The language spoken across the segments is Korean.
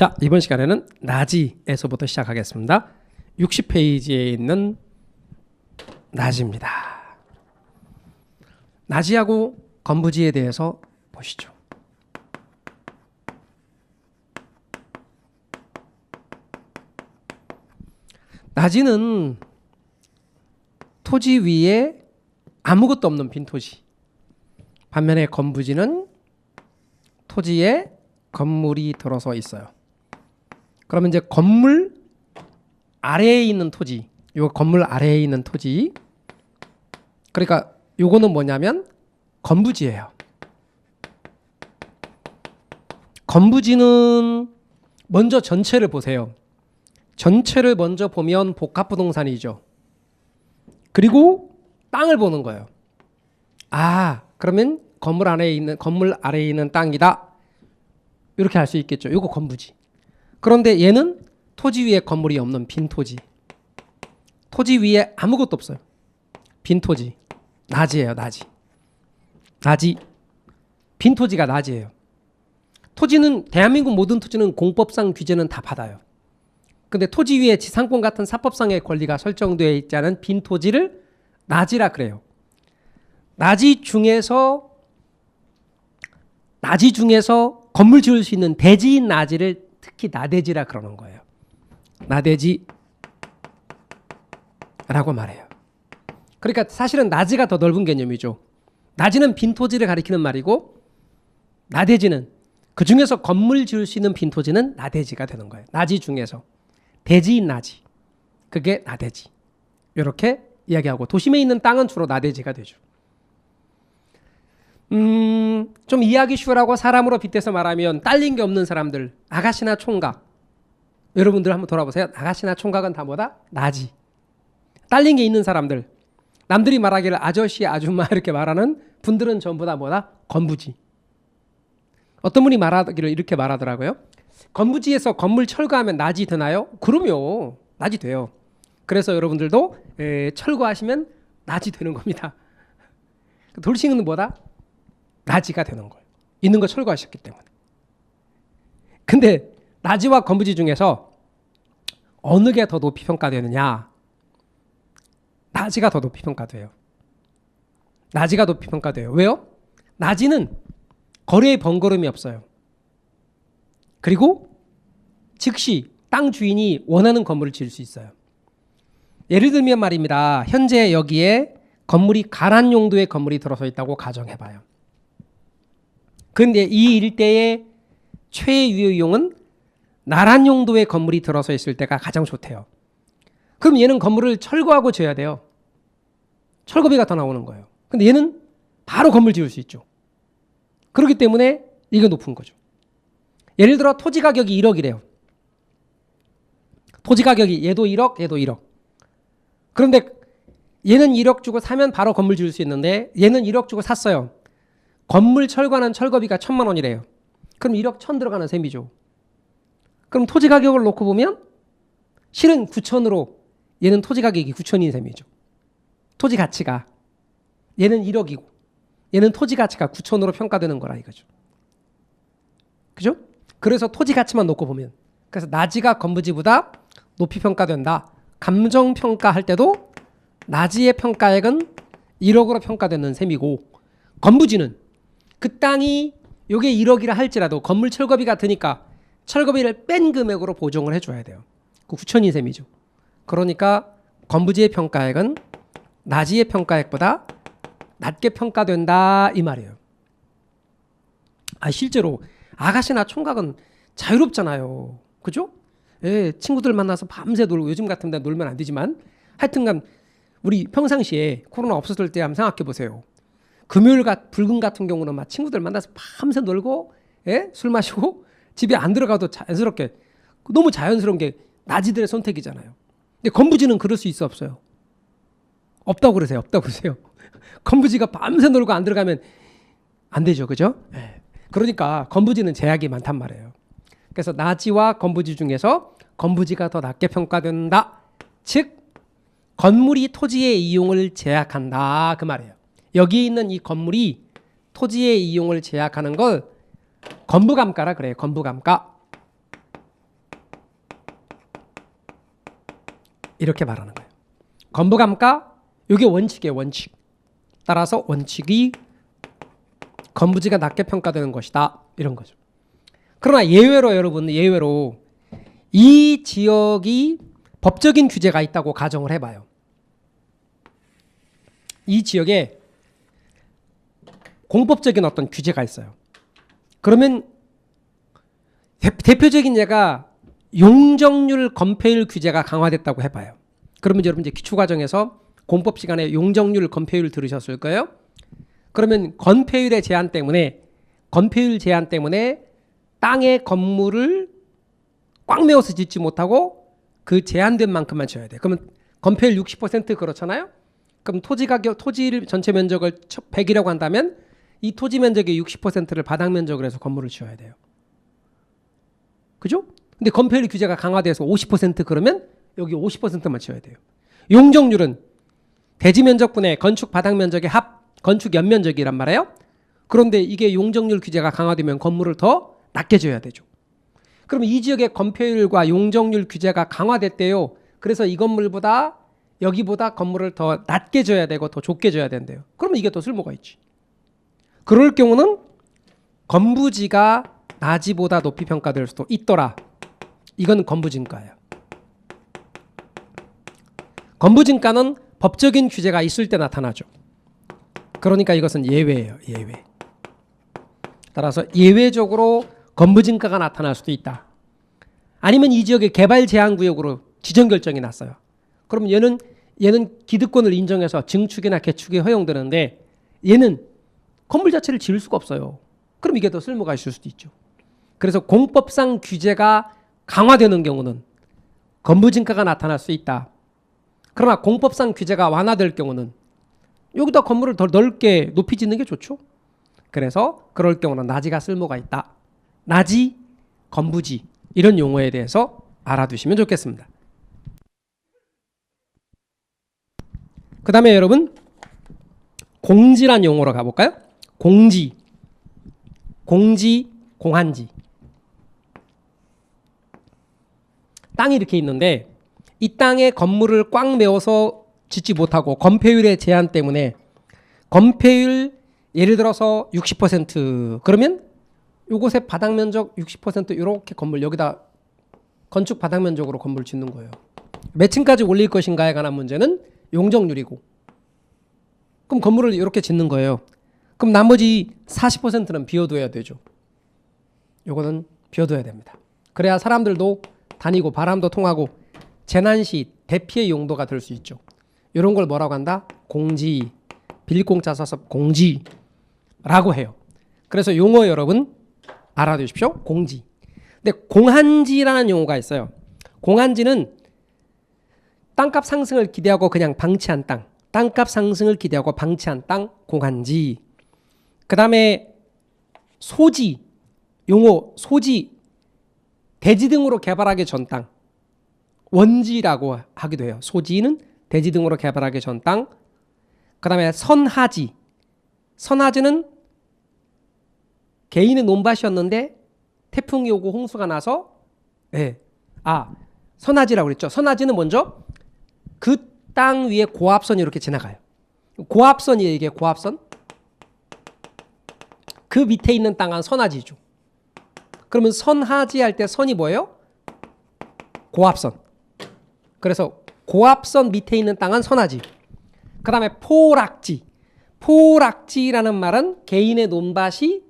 자, 이번 시간에는 나지에서부터 시작하겠습니다. 60페이지에 있는 나지입니다. 나지하고 건부지에 대해서 보시죠. 나지는 토지 위에 아무것도 없는 빈 토지. 반면에 건부지는 토지에 건물이 들어서 있어요. 그러면 이제 건물 아래에 있는 토지, 요 건물 아래에 있는 토지, 그러니까 요거는 뭐냐면 건부지예요. 건부지는 먼저 전체를 보세요. 전체를 먼저 보면 복합부동산이죠. 그리고 땅을 보는 거예요. 아, 그러면 건물 아래에 있는 땅이다. 이렇게 할 수 있겠죠. 요거 건부지. 그런데 얘는 토지 위에 건물이 없는 빈 토지. 토지 위에 아무것도 없어요. 빈 토지. 나지예요, 나지. 나지. 빈 토지가 나지예요. 토지는 대한민국 모든 토지는 공법상 규제는 다 받아요. 근데 토지 위에 지상권 같은 사법상의 권리가 설정되어 있지 않은 빈 토지를 나지라 그래요. 나지 중에서 건물 지을 수 있는 대지인 나지를 특히 나대지라 그러는 거예요. 나대지라고 말해요. 그러니까 사실은 나지가 더 넓은 개념이죠. 나지는 빈 토지를 가리키는 말이고, 나대지는 그 중에서 건물 지을 수 있는 빈 토지는 나대지가 되는 거예요. 나지 중에서 대지인 나지, 그게 나대지. 이렇게 이야기하고, 도심에 있는 땅은 주로 나대지가 되죠. 좀 이해하기 쉬우라고 사람으로 빗대서 말하면 딸린 게 없는 사람들, 아가씨나 총각. 여러분들 한번 돌아보세요. 아가씨나 총각은 다 뭐다? 나지. 딸린 게 있는 사람들, 남들이 말하기를 아저씨, 아줌마 이렇게 말하는 분들은 전부 다 뭐다? 건부지. 어떤 분이 말하기를 이렇게 말하더라고요. 건부지에서 건물 철거하면 나지 되나요? 그럼요. 나지 돼요. 그래서 여러분들도 철거하시면 나지 되는 겁니다. 돌싱은 뭐다? 나지가 되는 거예요. 있는 거 철거하셨기 때문에. 근데 나지와 건부지 중에서 어느 게 더 높이 평가되느냐? 나지가 더 높이 평가돼요. 나지가 높이 평가돼요. 왜요? 나지는 거래의 번거로움이 없어요. 그리고 즉시 땅 주인이 원하는 건물을 지을 수 있어요. 예를 들면 말입니다. 현재 여기에 건물이 가난 용도의 건물이 들어서 있다고 가정해봐요. 그런데 이 일대의 최유효용은 나란 용도의 건물이 들어서 있을 때가 가장 좋대요. 그럼 얘는 건물을 철거하고 지어야 돼요. 철거비가 더 나오는 거예요. 근데 얘는 바로 건물 지을 수 있죠. 그렇기 때문에 이게 높은 거죠. 예를 들어 토지 가격이 1억이래요. 토지 가격이 얘도 1억, 얘도 1억. 그런데 얘는 1억 주고 사면 바로 건물 지을 수 있는데 얘는 1억 주고 샀어요. 건물 철거하는 철거비가 1,000만 원이래요. 그럼 1억 1,000 들어가는 셈이죠. 그럼 토지 가격을 놓고 보면 실은 9,000으로 얘는 토지 가격이 9,000인 셈이죠. 토지 가치가. 얘는 1억이고 얘는 토지 가치가 9,000으로 평가되는 거라 이거죠. 그죠? 그래서 토지 가치만 놓고 보면, 그래서 나지가 건부지보다 높이 평가된다. 감정 평가할 때도 나지의 평가액은 1억으로 평가되는 셈이고, 건부지는 그 땅이 요게 1억이라 할지라도 건물 철거비가 드니까 철거비를 뺀 금액으로 보정을 해줘야 돼요. 그 9,000인 셈이죠. 그러니까 건부지의 평가액은 나지의 평가액보다 낮게 평가된다 이 말이에요. 실제로 아가씨나 총각은 자유롭잖아요. 그죠? 예, 친구들 만나서 밤새 놀고, 요즘 같은 데 놀면 안 되지만 하여튼간 우리 평상시에 코로나 없었을 때 한번 생각해 보세요. 금요일 불금 같은 경우는 막 친구들 만나서 밤새 놀고, 예? 술 마시고 집에 안 들어가도 자연스럽게, 너무 자연스러운 게 나지들의 선택이잖아요. 근데 건부지는 그럴 수 있어 없어요? 없다고 그러세요. 없다고 그러세요. 건부지가 밤새 놀고 안 들어가면 안 되죠. 그죠? 예. 그러니까 건부지는 제약이 많단 말이에요. 그래서 나지와 건부지 중에서 건부지가 더 낮게 평가된다. 즉 건물이 토지의 이용을 제약한다 그 말이에요. 여기 있는 이 건물이 토지의 이용을 제약하는 걸 건부감가라 그래요. 건부감가. 이렇게 말하는 거예요. 건부감가 이게 원칙이에요. 원칙. 따라서 원칙이 건부지가 낮게 평가되는 것이다. 이런 거죠. 그러나 예외로 여러분 예외로 이 지역이 법적인 규제가 있다고 가정을 해봐요. 이 지역에 공법적인 어떤 규제가 있어요. 그러면 대표적인 예가 용적률 건폐율 규제가 강화됐다고 해봐요. 그러면 여러분 이제 기초과정에서 공법 시간에 용적률 건폐율 들으셨을 거예요. 그러면 건폐율의 제한 때문에 땅의 건물을 꽉 메워서 짓지 못하고 그 제한된 만큼만 지어야 돼. 그러면 건폐율 60% 그렇잖아요. 그럼 토지 전체 면적을 100이라고 한다면 이 토지 면적의 60%를 바닥 면적으로 해서 건물을 지어야 돼요. 그죠? 근데 건폐율 규제가 강화돼서 50% 그러면 여기 50%만 지어야 돼요. 용적률은 대지 면적분의 건축 바닥 면적의 합, 건축 연면적이란 말이에요. 그런데 이게 용적률 규제가 강화되면 건물을 더 낮게 지어야 되죠. 그러면 이 지역의 건폐율과 용적률 규제가 강화됐대요. 그래서 이 건물보다 여기보다 건물을 더 낮게 지어야 되고 더 좁게 지어야 된대요. 그러면 이게 더 쓸모가 있지. 그럴 경우는 건부지가 나지보다 높이 평가될 수도 있더라. 이건 건부진가예요. 건부진가는 법적인 규제가 있을 때 나타나죠. 그러니까 이것은 예외예요. 예외. 따라서 예외적으로 건부진가가 나타날 수도 있다. 아니면 이 지역의 개발 제한 구역으로 지정 결정이 났어요. 그럼 얘는 기득권을 인정해서 증축이나 개축이 허용되는데 얘는 건물 자체를 지을 수가 없어요. 그럼 이게 더 쓸모가 있을 수도 있죠. 그래서 공법상 규제가 강화되는 경우는 건부진가가 나타날 수 있다. 그러나 공법상 규제가 완화될 경우는 여기다 건물을 더 넓게 높이 짓는 게 좋죠. 그래서 그럴 경우는 나지가 쓸모가 있다. 나지, 건부지 이런 용어에 대해서 알아두시면 좋겠습니다. 그 다음에 여러분 공지란 용어로 가볼까요? 공지, 공한지. 땅이 이렇게 있는데 이 땅에 건물을 꽉 메워서 짓지 못하고 건폐율의 제한 때문에 건폐율 예를 들어서 60% 그러면 요곳에 바닥 면적 60% 이렇게 건물 여기다 건축 바닥 면적으로 건물을 짓는 거예요. 몇 층까지 올릴 것인가에 관한 문제는 용적률이고 그럼 건물을 이렇게 짓는 거예요. 그럼 나머지 40%는 비워둬야 되죠. 요거는 비워둬야 됩니다. 그래야 사람들도 다니고 바람도 통하고 재난시 대피의 용도가 될 수 있죠. 이런 걸 뭐라고 한다? 공지, 빌공자 써서 공지라고 해요. 그래서 용어 여러분 알아두십시오. 공지. 근데 공한지라는 용어가 있어요. 공한지는 땅값 상승을 기대하고 그냥 방치한 땅, 땅값 상승을 기대하고 방치한 땅, 공한지. 그 다음에 소지, 용어 소지, 대지 등으로 개발하기 전 땅, 원지라고 하기도 해요. 소지는 대지 등으로 개발하기 전 땅. 그 다음에 선하지, 선하지는 개인의 논밭이었는데 태풍이 오고 홍수가 나서 선하지라고 그랬죠. 선하지는 먼저 그 땅 위에 고압선이 이렇게 지나가요. 고압선이에요. 이게 고압선. 그 밑에 있는 땅은 선하지죠. 그러면 선하지 할 때 선이 뭐예요? 고압선. 그래서 고압선 밑에 있는 땅은 선하지. 그 다음에 포락지. 포락지라는 말은 개인의 논밭이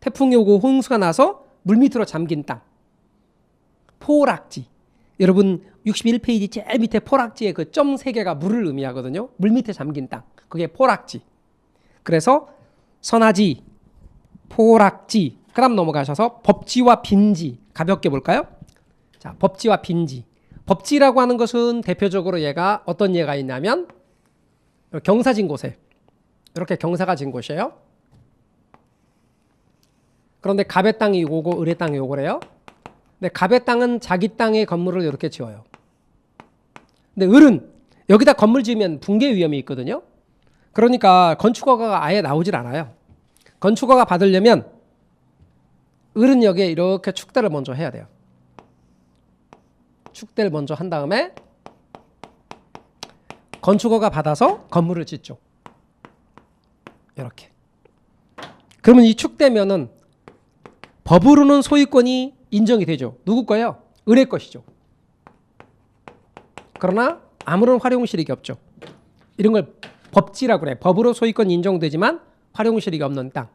태풍이 오고 홍수가 나서 물밑으로 잠긴 땅. 포락지. 여러분 61페이지 제일 밑에 포락지에 그 점 3개가 물을 의미하거든요. 물밑에 잠긴 땅. 그게 포락지. 그래서 선하지, 포락지. 그 다음 넘어가셔서 법지와 빈지. 가볍게 볼까요? 자, 법지와 빈지. 법지라고 하는 것은 대표적으로 얘가 어떤 예가 있냐면 경사진 곳에 이렇게 경사가 진 곳이에요. 그런데 갑의 땅이 요거고 을의 땅이 요거래요. 근데 갑의 땅은 자기 땅에 건물을 이렇게 지어요. 근데 을은 여기다 건물 지으면 붕괴 위험이 있거든요. 그러니까 건축허가가 아예 나오질 않아요. 건축허가 받으려면 을은 여기에 이렇게 축대를 먼저 해야 돼요. 축대를 먼저 한 다음에 건축허가 받아서 건물을 짓죠. 이렇게. 그러면 이 축되면은 법으로는 소유권이 인정이 되죠. 누구 거예요? 을의 것이죠. 그러나 아무런 활용 실익이 없죠. 이런 걸 법지라고 그래. 법으로 소유권 인정되지만 활용 실익이 없는 땅.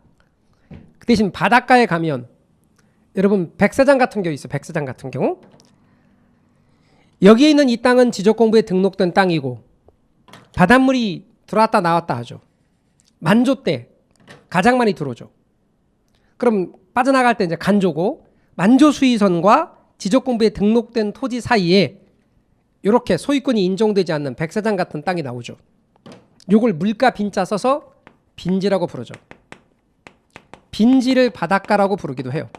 그 대신 바닷가에 가면 여러분 백사장 같은 경우 있어요. 백사장 같은 경우 여기에 있는 이 땅은 지적공부에 등록된 땅이고 바닷물이 들어왔다 나왔다 하죠. 만조 때 가장 많이 들어오죠. 그럼 빠져나갈 때 이제 간조고 만조 수위선과 지적공부에 등록된 토지 사이에 이렇게 소유권이 인정되지 않는 백사장 같은 땅이 나오죠. 요걸 물가 빈자 써서 빈지라고 부르죠. 빈지를 바닷가라고 부르기도 해요.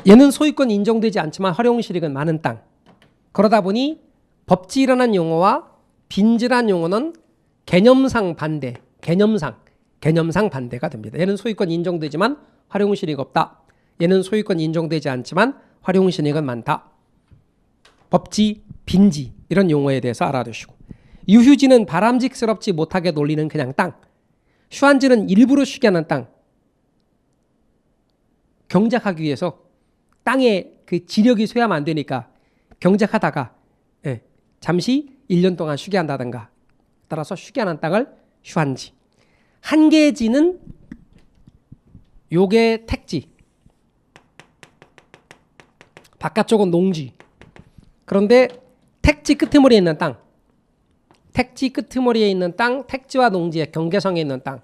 얘는 소유권 인정되지 않지만 활용 실익은 많은 땅. 그러다 보니 법지라는 용어와 빈지라는 용어는 개념상 반대, 개념상 반대가 됩니다. 얘는 소유권 인정되지만 활용 실익 없다. 얘는 소유권 인정되지 않지만 활용 실익은 많다. 법지, 빈지 이런 용어에 대해서 알아두시고 유휴지는 바람직스럽지 못하게 놀리는 그냥 땅. 휴안지는 일부러 쉬게 하는 땅. 경작하기 위해서 땅에 그 지력이 쇠하면 안 되니까 경작하다가 잠시 1년 동안 쉬게 한다든가 따라서 쉬게 하는 땅을 휴안지. 한계지는 요게 택지. 바깥쪽은 농지. 그런데 택지 끄트머리에 있는 땅. 택지 끄트머리에 있는 땅, 택지와 농지의 경계성에 있는 땅.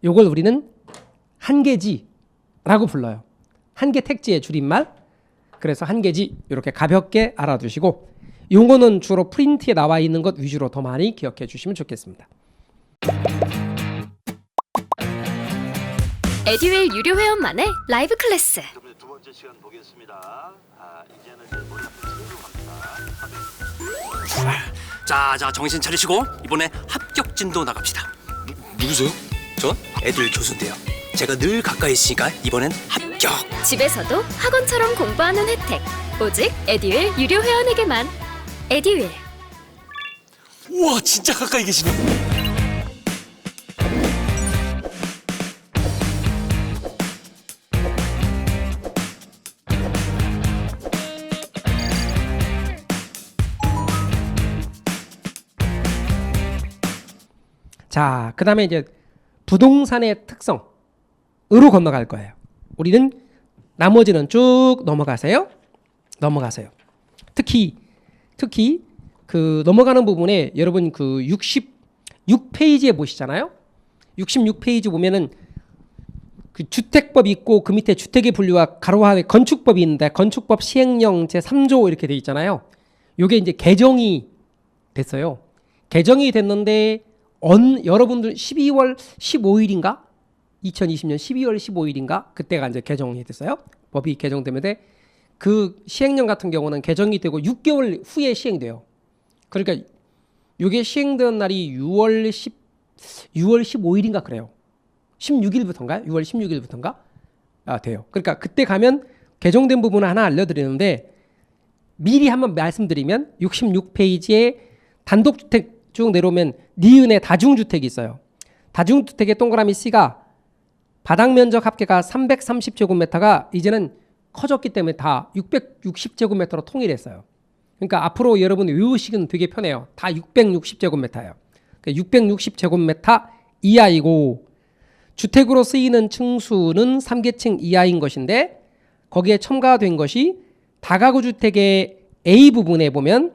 요걸 우리는 한계지라고 불러요. 한계 택지의 줄임말. 그래서 한계지 이렇게 가볍게 알아두시고 용어는 주로 프린트에 나와 있는 것 위주로 더 많이 기억해 주시면 좋겠습니다. 에듀윌 유료 회원만의 라이브 클래스. 두 번째 시간 보겠습니다. 이제는 이제 머리 합니다. 자, 정신 차리시고 이번에 합격 진도 나갑시다. 누구세요? 전 애들 교수인데요. 제가 늘 가까이 있으니까 이번엔 합격. 집에서도 학원처럼 공부하는 혜택. 오직 에듀윌 유료 회원에게만. 에듀윌. 우와, 진짜 가까이 계시네. 자, 그 다음에 이제 부동산의 특성으로 건너갈 거예요. 우리는 나머지는 쭉 넘어가세요. 특히 그 넘어가는 부분에 여러분 그 66페이지에 보시잖아요. 66페이지 보면은 그 주택법이 있고 그 밑에 주택의 분류와 가로하에 건축법이 있는데 건축법 시행령 제3조 이렇게 돼 있잖아요. 요게 이제 개정이 됐어요. 개정이 됐는데 여러분들 12월 15일인가? 2020년 12월 15일인가? 그때가 이제 개정이 됐어요. 법이 개정되면 그 시행령 같은 경우는 개정이 되고 6개월 후에 시행돼요. 그러니까 이게 시행된 날이 6월 15일인가 그래요. 16일부터인가요? 6월 16일부터인가? 돼요. 그러니까 그때 가면 개정된 부분을 하나 알려드리는데 미리 한번 말씀드리면 66페이지에 단독주택 쭉 내려오면 니은의 다중주택이 있어요. 다중주택의 동그라미 C가 바닥 면적 합계가 330제곱미터가 이제는 커졌기 때문에 다 660제곱미터로 통일했어요. 그러니까 앞으로 여러분 외우시기는 되게 편해요. 다 660제곱미터예요. 그러니까 660제곱미터 이하이고 주택으로 쓰이는 층수는 3계층 이하인 것인데 거기에 첨가된 것이 다가구 주택의 A 부분에 보면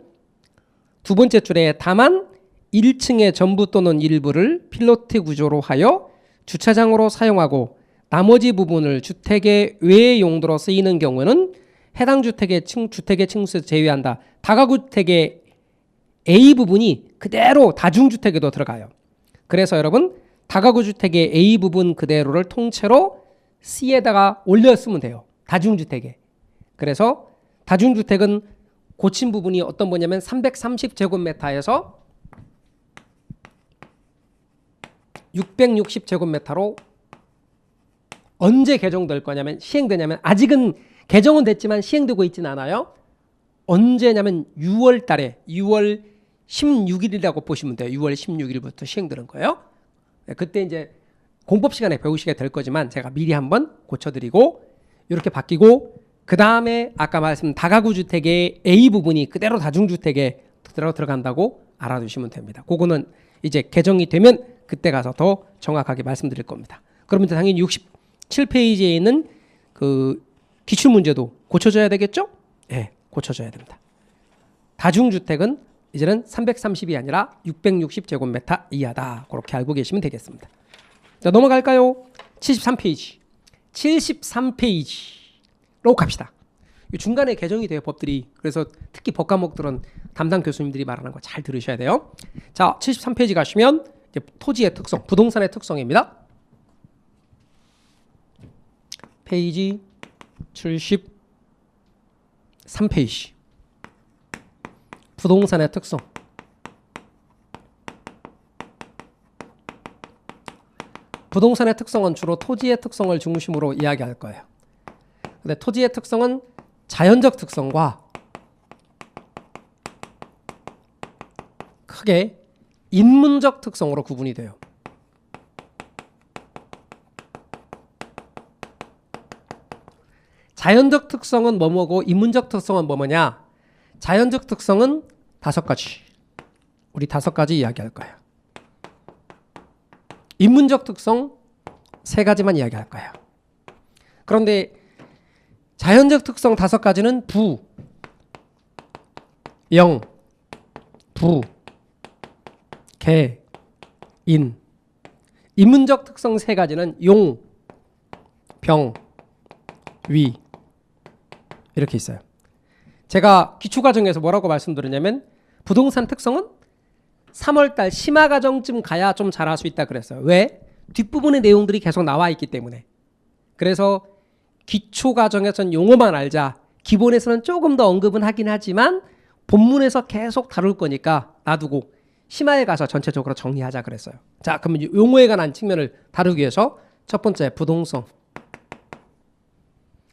두 번째 줄에 다만 1층의 전부 또는 일부를 필로티 구조로 하여 주차장으로 사용하고 나머지 부분을 주택의 외의 용도로 쓰이는 경우는 해당 주택의 층수 제외한다. 다가구 주택의 A 부분이 그대로 다중주택에도 들어가요. 그래서 여러분 다가구 주택의 A 부분 그대로를 통째로 C에다가 올려 쓰면 돼요. 다중주택에. 그래서 다중주택은 고친 부분이 어떤 거냐면 330제곱미터에서 660제곱미터로 언제 개정될 거냐면 시행되냐면 아직은 개정은 됐지만 시행되고 있지는 않아요. 언제냐면 6월 달에 6월 16일이라고 보시면 돼요. 6월 16일부터 시행되는 거예요. 그때 이제 공법 시간에 배우시게 될 거지만 제가 미리 한번 고쳐드리고 이렇게 바뀌고 그 다음에 아까 말씀 다가구 주택의 A 부분이 그대로 다중주택에 그대로 들어간다고 알아두시면 됩니다. 그거는 이제 개정이 되면 그때 가서 더 정확하게 말씀드릴 겁니다. 그러면 당연히 67페이지에 있는 그 기출 문제도 고쳐줘야 되겠죠? 네, 고쳐줘야 됩니다. 다중주택은 이제는 330이 아니라 660제곱미터 이하다. 그렇게 알고 계시면 되겠습니다. 자, 넘어갈까요? 73페이지. 73페이지로 갑시다. 중간에 개정이 돼요, 법들이. 그래서 특히 법 과목들은 담당 교수님들이 말하는 거 잘 들으셔야 돼요. 자, 73페이지 가시면 이제 토지의 특성, 부동산의 특성입니다. 페이지 73페이지. 부동산의 특성. 부동산의 특성은 주로 토지의 특성을 중심으로 이야기할 거예요. 근데 토지의 특성은 자연적 특성과 크게 인문적 특성으로 구분이 돼요. 자연적 특성은 뭐뭐고 인문적 특성은 뭐뭐냐? 자연적 특성은 5가지. 우리 5가지 이야기할 거예요. 인문적 특성 3가지만 이야기할 거예요. 그런데 자연적 특성 5가지는 부, 영, 부, 개, 인. 인문적 특성 3가지는 용, 병, 위. 이렇게 있어요. 제가 기초과정에서 뭐라고 말씀드렸냐면 부동산 특성은 3월달 심화과정쯤 가야 좀 잘할 수 있다 그랬어요. 왜? 뒷부분의 내용들이 계속 나와 있기 때문에. 그래서 기초과정에서는 용어만 알자. 기본에서는 조금 더 언급은 하긴 하지만 본문에서 계속 다룰 거니까 놔두고 심화에 가서 전체적으로 정리하자 그랬어요. 자, 그러면 용어에 관한 측면을 다루기 위해서 첫 번째 부동성,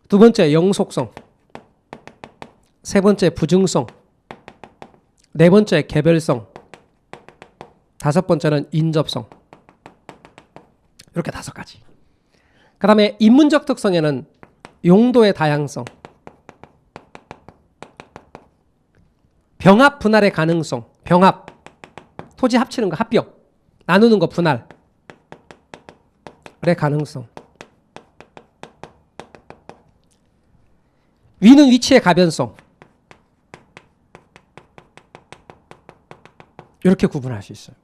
두 번째 영속성, 세 번째 부증성, 네 번째 개별성, 다섯 번째는 인접성. 이렇게 5가지. 그 다음에 인문적 특성에는 용도의 다양성, 병합 분할의 가능성, 병합, 토지 합치는 거 합병, 나누는 거 분할의 가능성, 위는 위치의 가변성. 이렇게 구분할 수 있어요.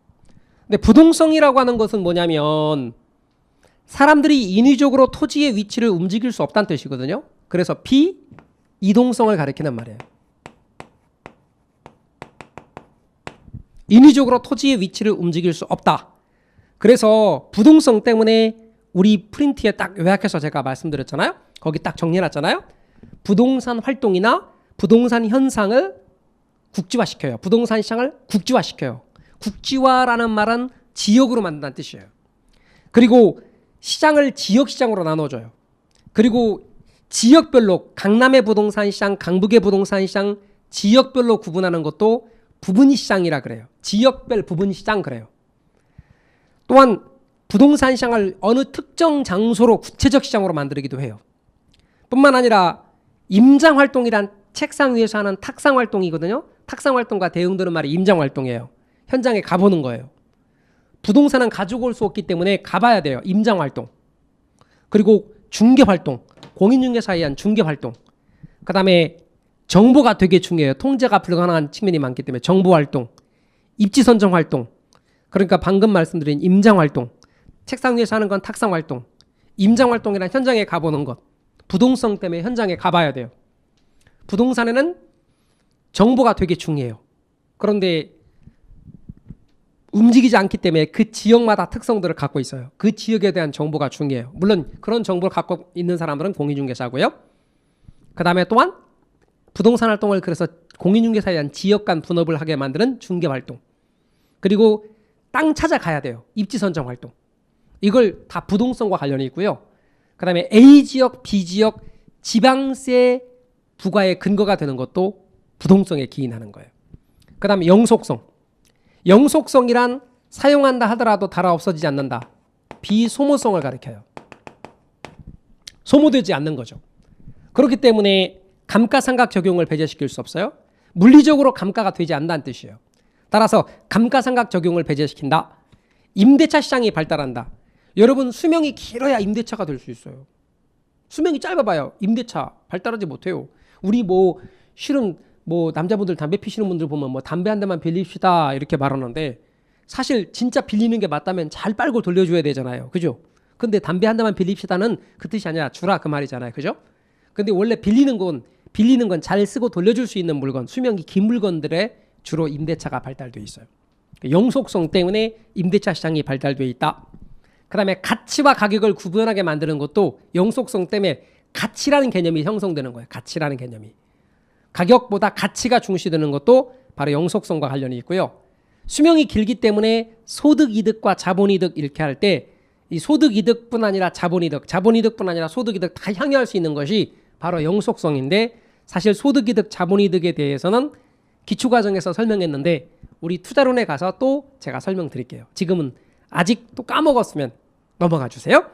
근데 부동성이라고 하는 것은 뭐냐면 사람들이 인위적으로 토지의 위치를 움직일 수 없다는 뜻이거든요. 그래서 비이동성을 가리키는 말이에요. 인위적으로 토지의 위치를 움직일 수 없다. 그래서 부동성 때문에 우리 프린트에 딱 요약해서 제가 말씀드렸잖아요. 거기 딱 정리해놨잖아요. 부동산 활동이나 부동산 현상을 국지화시켜요. 부동산 시장을 국지화시켜요. 국지화라는 말은 지역으로 만든다는 뜻이에요. 그리고 시장을 지역시장으로 나눠줘요. 그리고 지역별로 강남의 부동산 시장, 강북의 부동산 시장 지역별로 구분하는 것도 부분시장이라 그래요. 지역별 부분시장 그래요. 또한 부동산 시장을 어느 특정 장소로 구체적 시장으로 만들기도 해요. 뿐만 아니라 임장활동이란 책상 위에서 하는 탁상활동이거든요. 탁상활동과 대응되는 말이 임장활동이에요. 현장에 가보는 거예요. 부동산은 가지고 올 수 없기 때문에 가봐야 돼요. 임장활동. 그리고 중개활동, 공인중개사에 의한 중개활동. 그 다음에 정보가 되게 중요해요. 통제가 불가능한 측면이 많기 때문에 정보활동, 입지선정활동. 그러니까 방금 말씀드린 임장활동. 책상 위에서 하는 건 탁상활동. 임장활동이란 현장에 가보는 것. 부동성 때문에 현장에 가봐야 돼요. 부동산에는 정보가 되게 중요해요. 그런데 움직이지 않기 때문에 그 지역마다 특성들을 갖고 있어요. 그 지역에 대한 정보가 중요해요. 물론 그런 정보를 갖고 있는 사람들은 공인중개사고요. 그 다음에 또한 부동산 활동을 그래서 공인중개사에 대한 지역 간 분업을 하게 만드는 중개활동. 그리고 땅 찾아가야 돼요. 입지선정 활동. 이걸 다 부동성과 관련이 있고요. 그 다음에 A지역, B지역, 지방세 부과의 근거가 되는 것도 부동성에 기인하는 거예요. 그 다음에 영속성. 영속성이란 사용한다 하더라도 달아 없어지지 않는다. 비소모성을 가리켜요. 소모되지 않는 거죠. 그렇기 때문에 감가상각 적용을 배제시킬 수 없어요. 물리적으로 감가가 되지 않는다는 뜻이에요. 따라서 감가상각 적용을 배제시킨다. 임대차 시장이 발달한다. 여러분 수명이 길어야 임대차가 될 수 있어요. 수명이 짧아봐요. 임대차 발달하지 못해요. 우리 실은 남자분들 담배 피시는 분들 보면 담배 한 대만 빌립시다 이렇게 말하는데 사실 진짜 빌리는 게 맞다면 잘 빨고 돌려줘야 되잖아요. 그죠? 근데 담배 한 대만 빌립시다는 그 뜻이 아니라 주라 그 말이잖아요. 그죠? 근데 원래 빌리는 건 잘 쓰고 돌려줄 수 있는 물건, 수명이 긴 물건들에 주로 임대차가 발달되어 있어요. 영속성 때문에 임대차 시장이 발달되어 있다. 그 다음에 가치와 가격을 구분하게 만드는 것도 영속성 때문에 가치라는 개념이 형성되는 거예요. 가치라는 개념이. 가격보다 가치가 중시되는 것도 바로 영속성과 관련이 있고요. 수명이 길기 때문에 소득이득과 자본이득 이렇게 할 때 이 소득이득뿐 아니라 자본이득뿐 아니라 소득이득 다 향유할 수 있는 것이 바로 영속성인데 사실 소득이득, 자본이득에 대해서는 기초과정에서 설명했는데 우리 투자론에 가서 또 제가 설명드릴게요. 지금은 아직 또 까먹었으면 넘어가 주세요.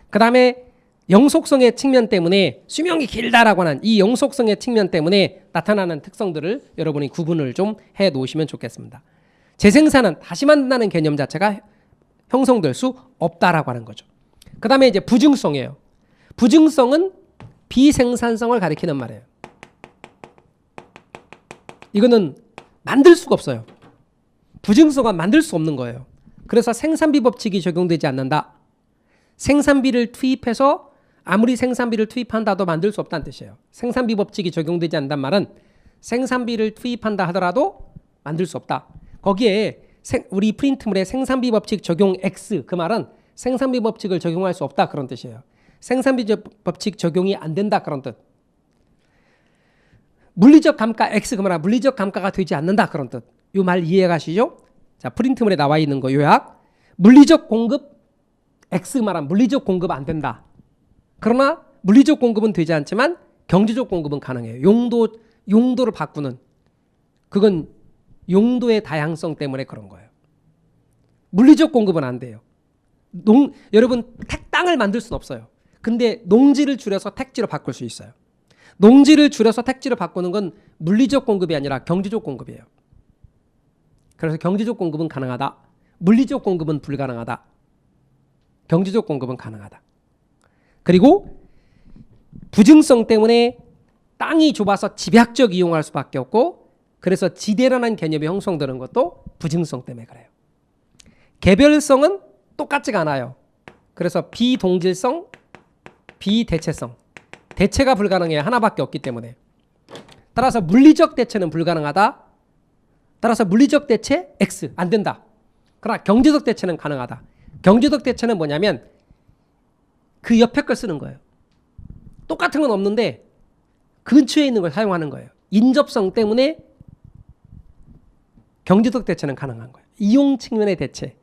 그 다음에 영속성의 측면 때문에 수명이 길다라고 하는 이 영속성의 측면 때문에 나타나는 특성들을 여러분이 구분을 좀 해 놓으시면 좋겠습니다. 재생산은 다시 만든다는 개념 자체가 형성될 수 없다라고 하는 거죠. 그 다음에 이제 부증성이에요. 부증성은 비생산성을 가리키는 말이에요. 이거는 만들 수가 없어요. 부증성은 만들 수 없는 거예요. 그래서 생산비 법칙이 적용되지 않는다. 생산비를 투입해서 아무리 생산비를 투입한다도 만들 수 없다는 뜻이에요. 생산비 법칙이 적용되지 않는다는 말은 생산비를 투입한다 하더라도 만들 수 없다. 거기에 우리 프린트물에 생산비 법칙 적용 X 그 말은 생산비 법칙을 적용할 수 없다 그런 뜻이에요. 생산비 법칙 적용이 안 된다 그런 뜻. 물리적 감가 X 그 말은 물리적 감가가 되지 않는다 그런 뜻. 이 말 이해 가시죠? 자, 프린트물에 나와 있는 거 요약. 물리적 공급 X 말은 물리적 공급 안 된다. 그러나 물리적 공급은 되지 않지만 경제적 공급은 가능해요. 용도를 바꾸는 그건 용도의 다양성 때문에 그런 거예요. 물리적 공급은 안 돼요. 여러분 땅을 만들 수는 없어요. 근데 농지를 줄여서 택지로 바꿀 수 있어요. 농지를 줄여서 택지로 바꾸는 건 물리적 공급이 아니라 경제적 공급이에요. 그래서 경제적 공급은 가능하다. 물리적 공급은 불가능하다. 경제적 공급은 가능하다. 그리고 부증성 때문에 땅이 좁아서 집약적 이용할 수밖에 없고 그래서 지대라는 개념이 형성되는 것도 부증성 때문에 그래요. 개별성은 똑같지가 않아요. 그래서 비동질성, 비대체성. 대체가 불가능해요. 하나밖에 없기 때문에. 따라서 물리적 대체는 불가능하다. 따라서 물리적 대체 X 안 된다. 그러나 경제적 대체는 가능하다. 경제적 대체는 뭐냐면 그 옆에 걸 쓰는 거예요. 똑같은 건 없는데 근처에 있는 걸 사용하는 거예요. 인접성 때문에 경제적 대체는 가능한 거예요. 이용 측면의 대체,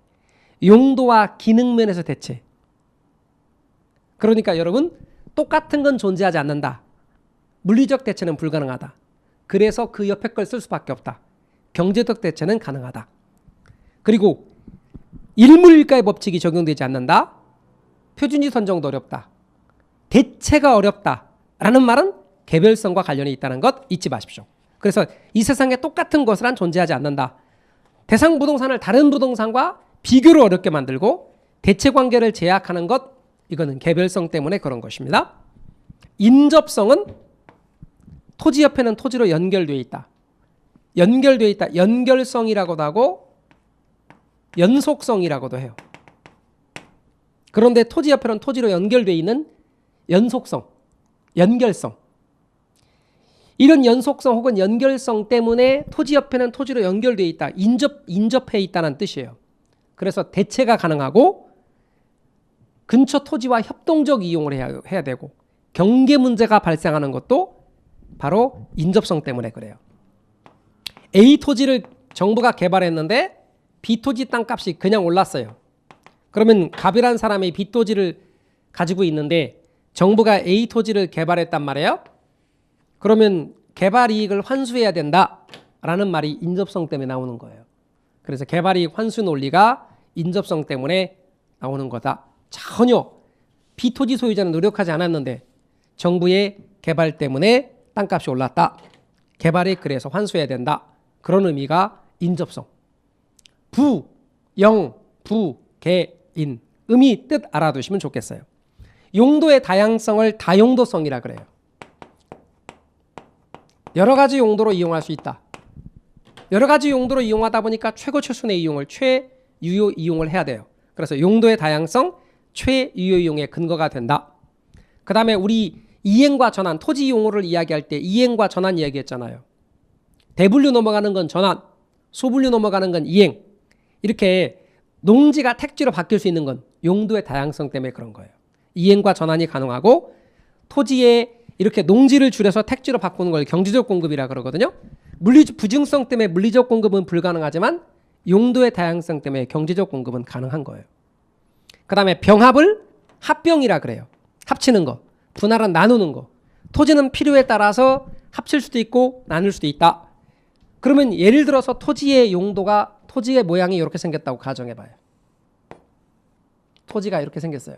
용도와 기능 면에서 대체. 그러니까 여러분 똑같은 건 존재하지 않는다. 물리적 대체는 불가능하다. 그래서 그 옆에 걸 쓸 수밖에 없다. 경제적 대체는 가능하다. 그리고 일물일가의 법칙이 적용되지 않는다. 표준지 선정도 어렵다. 대체가 어렵다라는 말은 개별성과 관련이 있다는 것 잊지 마십시오. 그래서 이 세상에 똑같은 것은 존재하지 않는다. 대상 부동산을 다른 부동산과 비교를 어렵게 만들고 대체 관계를 제약하는 것 이거는 개별성 때문에 그런 것입니다. 인접성은 토지 옆에는 토지로 연결되어 있다. 연결되어 있다. 연결성이라고도 하고 연속성이라고도 해요. 그런데 토지 옆에는 토지로 연결되어 있는 연속성, 연결성. 이런 연속성 혹은 연결성 때문에 토지 옆에는 토지로 연결되어 있다. 인접해 있다는 뜻이에요. 그래서 대체가 가능하고 근처 토지와 협동적 이용을 해야 되고 경계 문제가 발생하는 것도 바로 인접성 때문에 그래요. A 토지를 정부가 개발했는데 B 토지 땅값이 그냥 올랐어요. 그러면 갑이라는 사람이 B 토지를 가지고 있는데 정부가 A 토지를 개발했단 말이에요. 그러면 개발 이익을 환수해야 된다라는 말이 인접성 때문에 나오는 거예요. 그래서 개발 이익 환수 논리가 인접성 때문에 나오는 거다. 전혀 비토지 소유자는 노력하지 않았는데 정부의 개발 때문에 땅값이 올랐다. 개발이 그래서 환수해야 된다. 그런 의미가 인접성. 부, 영, 부, 개, 인. 의미, 뜻 알아두시면 좋겠어요. 용도의 다양성을 다용도성이라 그래요. 여러 가지 용도로 이용할 수 있다. 여러 가지 용도로 이용하다 보니까 최고 최순의 이용을 최유효 이용을 해야 돼요. 그래서 용도의 다양성, 최유효 이용의 근거가 된다. 그 다음에 우리 이행과 전환, 토지 용어를 이야기할 때 이행과 전환 이야기했잖아요. 대분류 넘어가는 건 전환, 소분류 넘어가는 건 이행. 이렇게 농지가 택지로 바뀔 수 있는 건 용도의 다양성 때문에 그런 거예요. 이행과 전환이 가능하고 토지에 이렇게 농지를 줄여서 택지로 바꾸는 걸 경제적 공급이라 그러거든요. 부증성 때문에 물리적 공급은 불가능하지만 용도의 다양성 때문에 경제적 공급은 가능한 거예요. 그 다음에 병합을 합병이라 그래요. 합치는 거. 분할은 나누는 거. 토지는 필요에 따라서 합칠 수도 있고 나눌 수도 있다. 그러면 예를 들어서 토지의 용도가 토지의 모양이 이렇게 생겼다고 가정해봐요. 토지가 이렇게 생겼어요.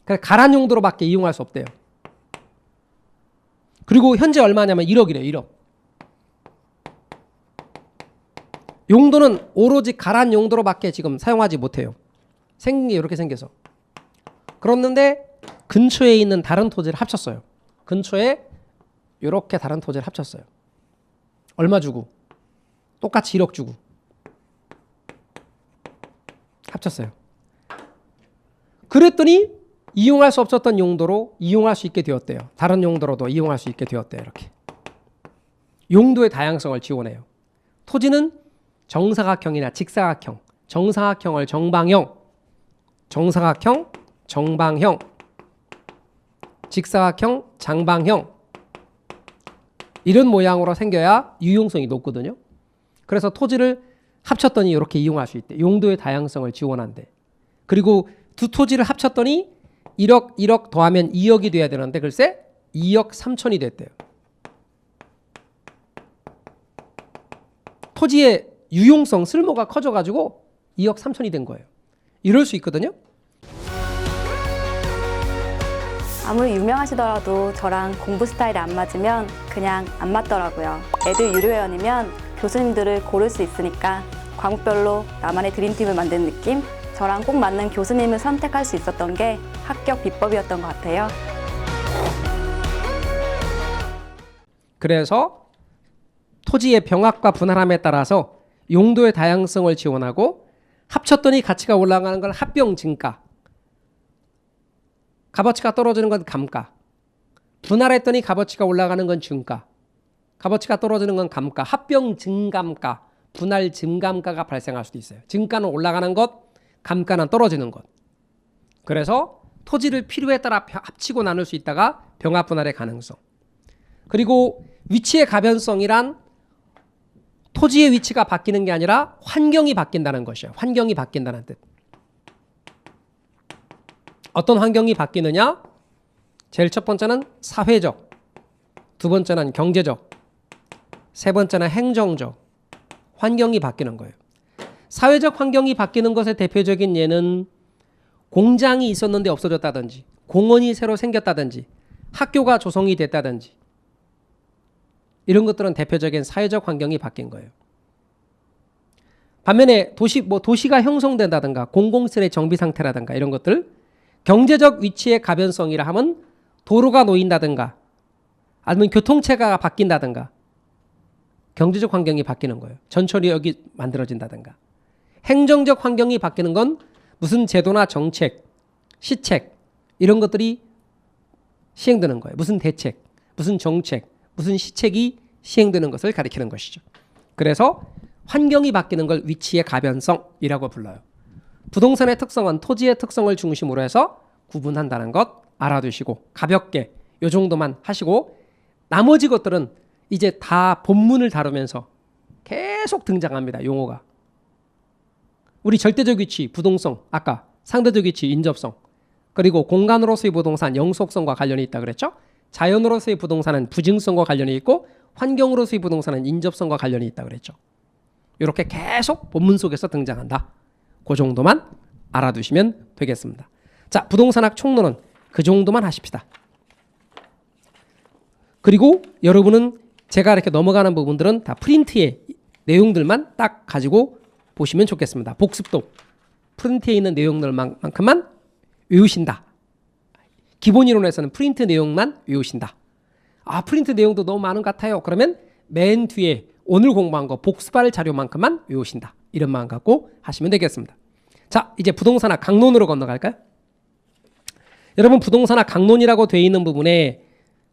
그래서 가란 용도로밖에 이용할 수 없대요. 그리고 현재 얼마냐면 1억이래요. 1억. 용도는 오로지 가란 용도로밖에 지금 사용하지 못해요. 생긴 게 이렇게 생겨서. 그렇는데 근처에 있는 다른 토지를 합쳤어요. 근처에 이렇게 다른 토지를 합쳤어요. 얼마 주고? 똑같이 1억 주고. 합쳤어요. 그랬더니 이용할 수 없었던 용도로 이용할 수 있게 되었대요. 다른 용도로도 이용할 수 있게 되었대요. 이렇게. 용도의 다양성을 지원해요. 토지는 정사각형이나 직사각형, 정사각형을 정방형, 정사각형, 정방형, 직사각형, 장방형 이런 모양으로 생겨야 유용성이 높거든요. 그래서 토지를 합쳤더니 이렇게 이용할 수 있대. 용도의 다양성을 지원한대. 그리고 두 토지를 합쳤더니 1억 더하면 2억이 돼야 되는데 글쎄 2억 3천이 됐대요. 토지의 유용성, 쓸모가 커져가지고 2억 3천이 된 거예요. 이럴 수 있거든요. 아무리 유명하시더라도 저랑 공부 스타일이 안 맞으면 그냥 안 맞더라고요. 애들 유료회원이면 교수님들을 고를 수 있으니까 과목별로 나만의 드림팀을 만드는 느낌? 저랑 꼭 맞는 교수님을 선택할 수 있었던 게 합격 비법이었던 것 같아요. 그래서 토지의 병합과 분할함에 따라서 용도의 다양성을 지원하고 합쳤더니 가치가 올라가는 걸 합병 증가, 값어치가 떨어지는 건 감가, 분할했더니 값어치가 올라가는 건 중가, 값어치가 떨어지는 건 감가, 합병 증감가, 분할 증감가가 발생할 수도 있어요. 증가는 올라가는 것, 감가는 떨어지는 것. 그래서 토지를 필요에 따라 합치고 나눌 수 있다가 병합 분할의 가능성. 그리고 위치의 가변성이란 토지의 위치가 바뀌는 게 아니라 환경이 바뀐다는 것이에요. 환경이 바뀐다는 뜻. 어떤 환경이 바뀌느냐? 제일 첫 번째는 사회적, 두 번째는 경제적, 세 번째는 행정적 환경이 바뀌는 거예요. 사회적 환경이 바뀌는 것의 대표적인 예는 공장이 있었는데 없어졌다든지, 공원이 새로 생겼다든지, 학교가 조성이 됐다든지 이런 것들은 대표적인 사회적 환경이 바뀐 거예요. 반면에 도시가 형성된다든가 공공시설의 정비 상태라든가 이런 것들, 경제적 위치의 가변성이라 하면 도로가 놓인다든가 아니면 교통체가 바뀐다든가 경제적 환경이 바뀌는 거예요. 전철역이 만들어진다든가. 행정적 환경이 바뀌는 건 무슨 제도나 정책, 시책 이런 것들이 시행되는 거예요. 무슨 대책, 무슨 정책, 무슨 시책이 시행되는 것을 가리키는 것이죠. 그래서 환경이 바뀌는 걸 위치의 가변성이라고 불러요. 부동산의 특성은 토지의 특성을 중심으로 해서 구분한다는 것 알아두시고 가볍게 이 정도만 하시고 나머지 것들은 이제 다 본문을 다루면서 계속 등장합니다. 용어가. 우리 절대적 위치, 부동성, 아까 상대적 위치, 인접성, 그리고 공간으로서의 부동산, 영속성과 관련이 있다 그랬죠? 자연으로서의 부동산은 부증성과 관련이 있고 환경으로서의 부동산은 인접성과 관련이 있다고 그랬죠. 이렇게 계속 본문 속에서 등장한다. 그 정도만 알아두시면 되겠습니다. 자, 부동산학 총론은 그 정도만 하십시다. 그리고 여러분은 제가 이렇게 넘어가는 부분들은 다 프린트의 내용들만 딱 가지고 보시면 좋겠습니다. 복습도 프린트에 있는 내용들만큼만 외우신다. 기본 이론에서는 프린트 내용만 외우신다. 아, 프린트 내용도 너무 많은 것 같아요. 그러면 맨 뒤에 오늘 공부한 거 복습할 자료만큼만 외우신다. 이런 마음 갖고 하시면 되겠습니다. 자, 이제 부동산학 강론으로 건너갈까요? 여러분, 부동산학 강론이라고 되어 있는 부분에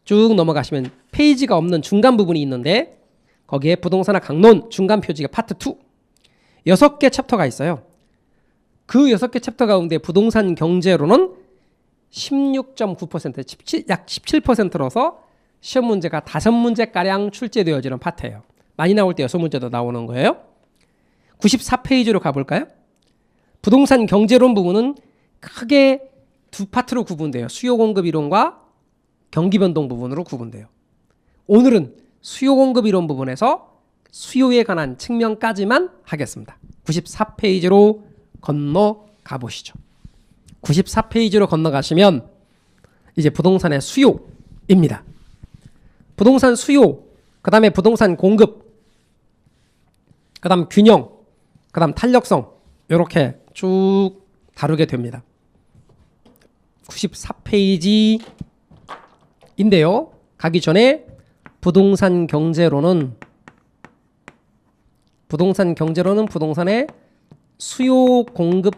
쭉 넘어가시면 페이지가 없는 중간 부분이 있는데 거기에 부동산학 강론 중간 표지가 파트 2 6개 챕터가 있어요. 그 6개 챕터 가운데 부동산 경제로는 16.9% 약 17%로서 시험 문제가 5문제가량 출제되어지는 파트예요. 많이 나올 때 6문제도 나오는 거예요. 94페이지로 가볼까요? 부동산 경제론 부분은 크게 두 파트로 구분돼요. 수요 공급 이론과 경기 변동 부분으로 구분돼요. 오늘은 수요 공급 이론 부분에서 수요에 관한 측면까지만 하겠습니다. 94페이지로 건너가 보시죠. 94페이지로 건너가시면 이제 부동산의 수요입니다. 부동산 수요, 그 다음에 부동산 공급, 그 다음 균형, 그 다음 탄력성 이렇게 쭉 다루게 됩니다. 94페이지인데요. 가기 전에 부동산 경제로는 부동산의 수요 공급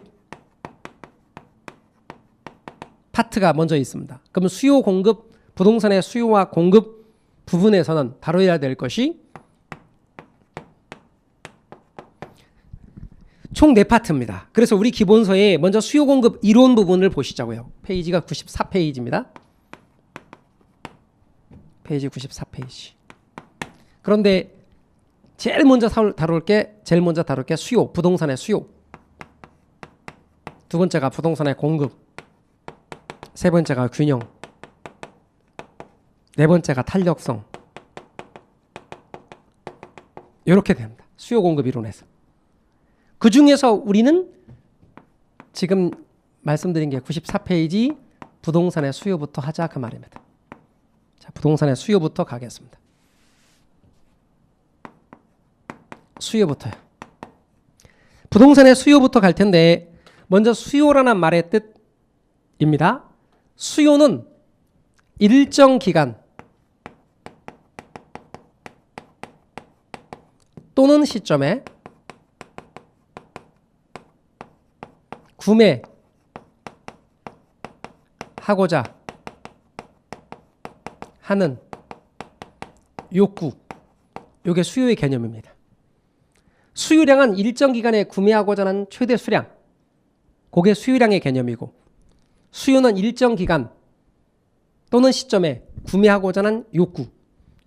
파트가 먼저 있습니다. 그러면 수요 공급, 부동산의 수요와 공급 부분에서는 다뤄야 될 것이 총 4파트입니다. 그래서 우리 기본서에 먼저 수요 공급 이론 부분을 보시자고요. 페이지가 94페이지입니다. 페이지 94페이지. 그런데 제일 먼저 다룰 게 수요, 부동산의 수요. 두 번째가 부동산의 공급. 세 번째가 균형. 네 번째가 탄력성. 이렇게 됩니다. 수요 공급 이론에서. 그 중에서 우리는 지금 말씀드린 게 94페이지 부동산의 수요부터 하자 그 말입니다. 자, 부동산의 수요부터 가겠습니다. 수요부터요. 부동산의 수요부터 갈 텐데 먼저 수요라는 말의 뜻입니다. 수요는 일정 기간 또는 시점에 구매하고자 하는 욕구, 이게 수요의 개념입니다. 수요량은 일정 기간에 구매하고자 하는 최대 수량, 그게 수요량의 개념이고, 수요는 일정 기간 또는 시점에 구매하고자 하는 욕구.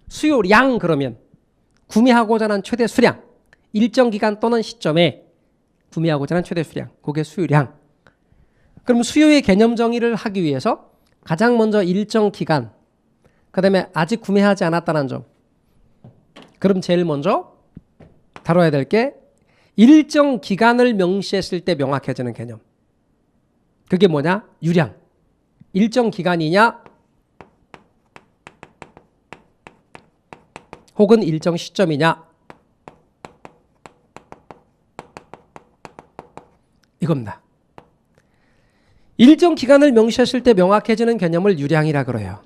수요량 그러면 구매하고자 하는 최대 수량, 일정 기간 또는 시점에 구매하고자 하는 최대 수량, 그게 수요량. 그럼 수요의 개념 정의를 하기 위해서 가장 먼저 일정 기간, 그 다음에 아직 구매하지 않았다는 점. 그럼 제일 먼저 다뤄야 될 게 일정 기간을 명시했을 때 명확해지는 개념. 그게 뭐냐? 유량. 일정 기간이냐 혹은 일정 시점이냐, 이겁니다. 일정 기간을 명시했을 때 명확해지는 개념을 유량이라 그래요.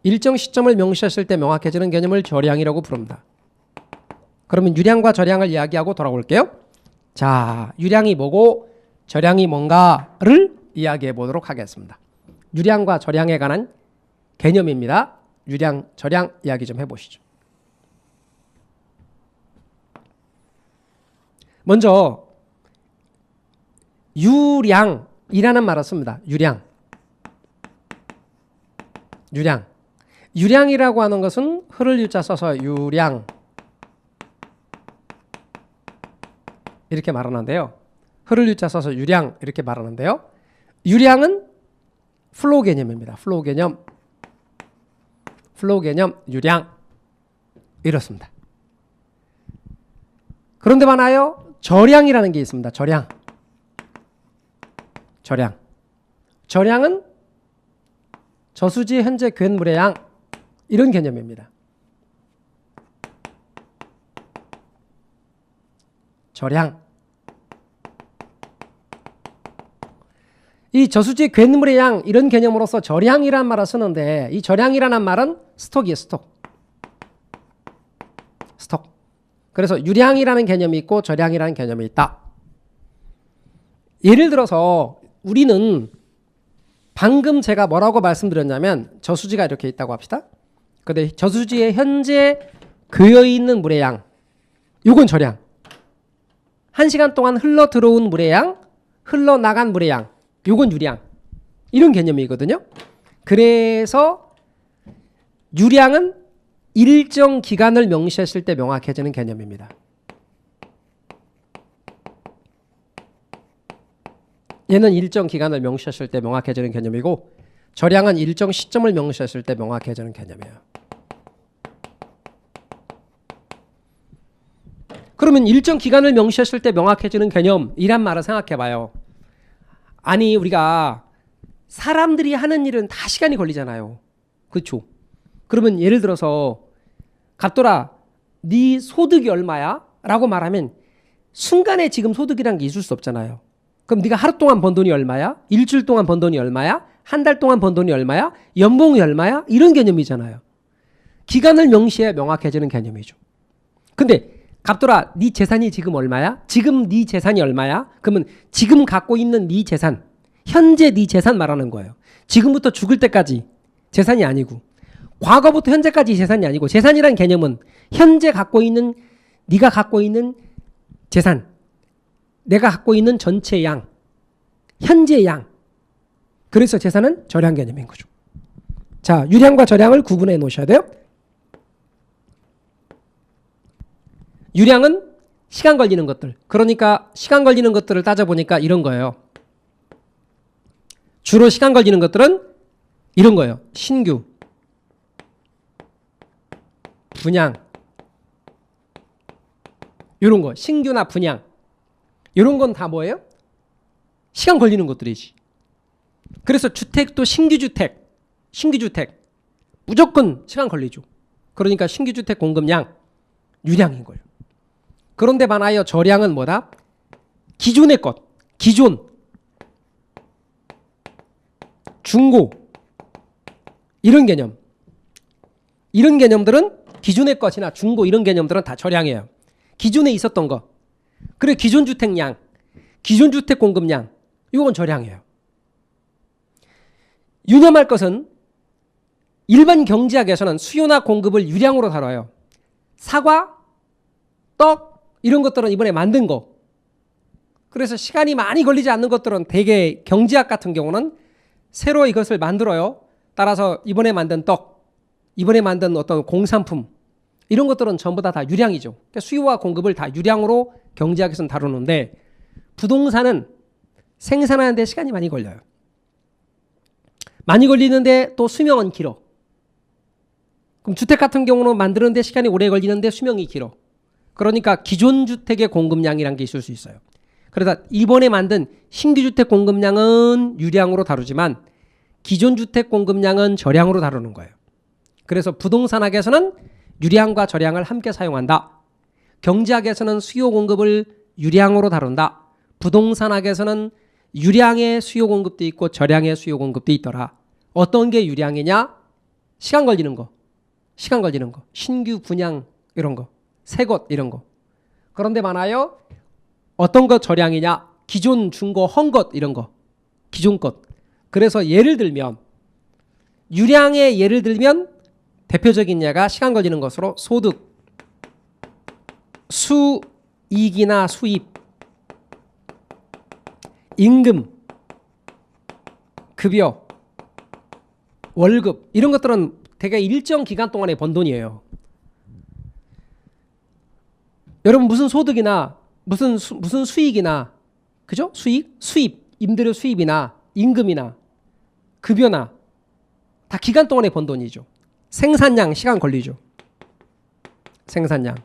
일정 시점을 명시했을 때 명확해지는 개념을 저량이라고 부릅니다. 그러면 유량과 저량을 이야기하고 돌아올게요. 자, 유량이 뭐고 저량이 뭔가를 이야기해 보도록 하겠습니다. 유량과 저량에 관한 개념입니다. 유량, 저량 이야기 좀 해보시죠. 먼저 유량이라는 말을 씁니다. 유량이라고 하는 것은 흐를 유자 써서 유량 이렇게 말하는데요. 흐를 유자 써서 유량 이렇게 말하는데요. 유량은 플로우 개념입니다. 플로우 개념, 유량 이렇습니다. 그런데 많아요. 저량이라는 게 있습니다. 저량은 저수지 현재 괴물의 양 이런 개념입니다. 저량. 이 저수지 괴물의 양 이런 개념으로서 저량이라는 말을 쓰는데 이 저량이라는 말은 스톡이에요. 스톡. 그래서 유량이라는 개념이 있고 저량이라는 개념이 있다. 예를 들어서 우리는 방금 제가 뭐라고 말씀드렸냐면 저수지가 이렇게 있다고 합시다. 근데 저수지에 현재 그여있는 물의 양 요건 저량. 1시간 동안 흘러 들어온 물의 양, 흘러나간 물의 양 요건 유량. 이런 개념이거든요. 그래서 유량은 일정 기간을 명시했을 때 명확해지는 개념입니다. 얘는 일정 기간을 명시했을 때 명확해지는 개념이고 저량은 일정 시점을 명시했을 때 명확해지는 개념이에요. 그러면 일정 기간을 명시했을 때 명확해지는 개념이란 말을 생각해 봐요. 아니 우리가 사람들이 하는 일은 다 시간이 걸리잖아요. 그렇죠? 그러면 예를 들어서 갑돌아 네 소득이 얼마야? 라고 말하면 순간에 지금 소득이란 게 있을 수 없잖아요. 그럼 네가 하루 동안 번 돈이 얼마야? 일주일 동안 번 돈이 얼마야? 한 달 동안 번 돈이 얼마야? 연봉이 얼마야? 이런 개념이잖아요. 기간을 명시해 명확해지는 개념이죠. 근데 갑돌아 네 재산이 지금 얼마야? 지금 네 재산이 얼마야? 그러면 지금 갖고 있는 네 재산, 현재 네 재산 말하는 거예요. 지금부터 죽을 때까지 재산이 아니고 과거부터 현재까지 재산이 아니고 재산이란 개념은 현재 갖고 있는 네가 갖고 있는 재산, 내가 갖고 있는 전체 양, 현재 양. 그래서 재산은 저량 개념인 거죠. 자, 유량과 저량을 구분해 놓으셔야 돼요. 유량은 시간 걸리는 것들. 그러니까 시간 걸리는 것들을 따져보니까 이런 거예요. 주로 시간 걸리는 것들은 이런 거예요. 신규, 분양, 이런 거. 신규나 분양. 이런 건 다 뭐예요? 시간 걸리는 것들이지. 그래서 주택도 신규주택 무조건 시간 걸리죠. 그러니까 신규주택 공급량 유량인 거예요. 그런데 많아요. 저량은 뭐다? 기존의 것, 기존, 중고 이런 개념. 이런 개념들은 기존의 것이나 중고 이런 개념들은 다 저량이에요. 기존에 있었던 거. 그래 기존 주택량, 기존 주택 공급량 이건 저량이에요. 유념할 것은 일반 경제학에서는 수요나 공급을 유량으로 다뤄요. 사과, 떡 이런 것들은 이번에 만든 거. 그래서 시간이 많이 걸리지 않는 것들은 대개 경제학 같은 경우는 새로 이것을 만들어요. 따라서 이번에 만든 떡, 이번에 만든 어떤 공산품 이런 것들은 전부 다 유량이죠. 그러니까 수요와 공급을 다 유량으로 경제학에서는 다루는데 부동산은 생산하는 데 시간이 많이 걸려요. 많이 걸리는데 또 수명은 길어. 그럼 주택 같은 경우는 만드는데 시간이 오래 걸리는데 수명이 길어. 그러니까 기존 주택의 공급량이란 게 있을 수 있어요. 그러다 이번에 만든 신규 주택 공급량은 유량으로 다루지만 기존 주택 공급량은 저량으로 다루는 거예요. 그래서 부동산학에서는 유량과 저량을 함께 사용한다. 경제학에서는 수요 공급을 유량으로 다룬다. 부동산학에서는 유량의 수요 공급도 있고 저량의 수요 공급도 있더라. 어떤 게 유량이냐? 시간 걸리는 거. 신규 분양 이런 거. 새 것 이런 거. 그런데 많아요. 어떤 것 저량이냐? 기존, 중고, 헌 것 이런 거. 기존 것. 그래서 예를 들면 유량의 예를 들면 대표적인 예가 시간 걸리는 것으로 소득, 수익이나 수입, 임금, 급여, 월급 이런 것들은 대개 일정 기간 동안에 번 돈이에요. 여러분 무슨 소득이나 무슨 수익이나 그죠? 수입, 임대료 수입이나 임금이나 급여나 다 기간 동안에 번 돈이죠. 생산량, 시간 걸리죠. 생산량,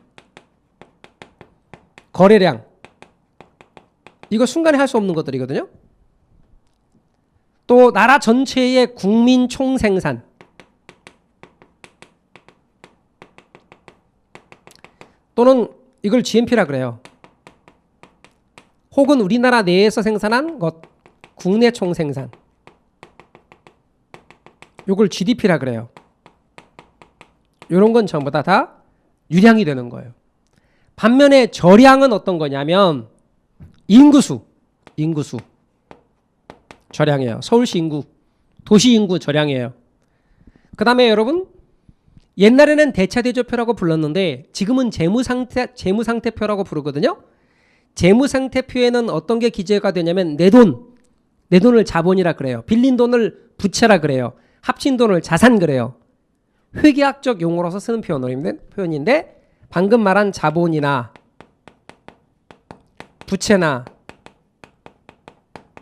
거래량, 이거 순간에 할 수 없는 것들이거든요. 또 나라 전체의 국민 총생산, 또는 이걸 GNP라 그래요. 혹은 우리나라 내에서 생산한 것, 국내 총생산, 이걸 GDP라 그래요. 이런 건 전부 다 유량이 되는 거예요. 반면에 저량은 어떤 거냐면 인구수 저량이에요. 서울시 인구, 도시 인구 저량이에요. 그 다음에 여러분, 옛날에는 대차대조표라고 불렀는데 지금은 재무상태표라고 부르거든요. 재무상태표에는 어떤 게 기재가 되냐면 내 돈을 자본이라 그래요. 빌린 돈을 부채라 그래요. 합친 돈을 자산 그래요. 회계학적 용어로서 쓰는 표현인데 방금 말한 자본이나 부채나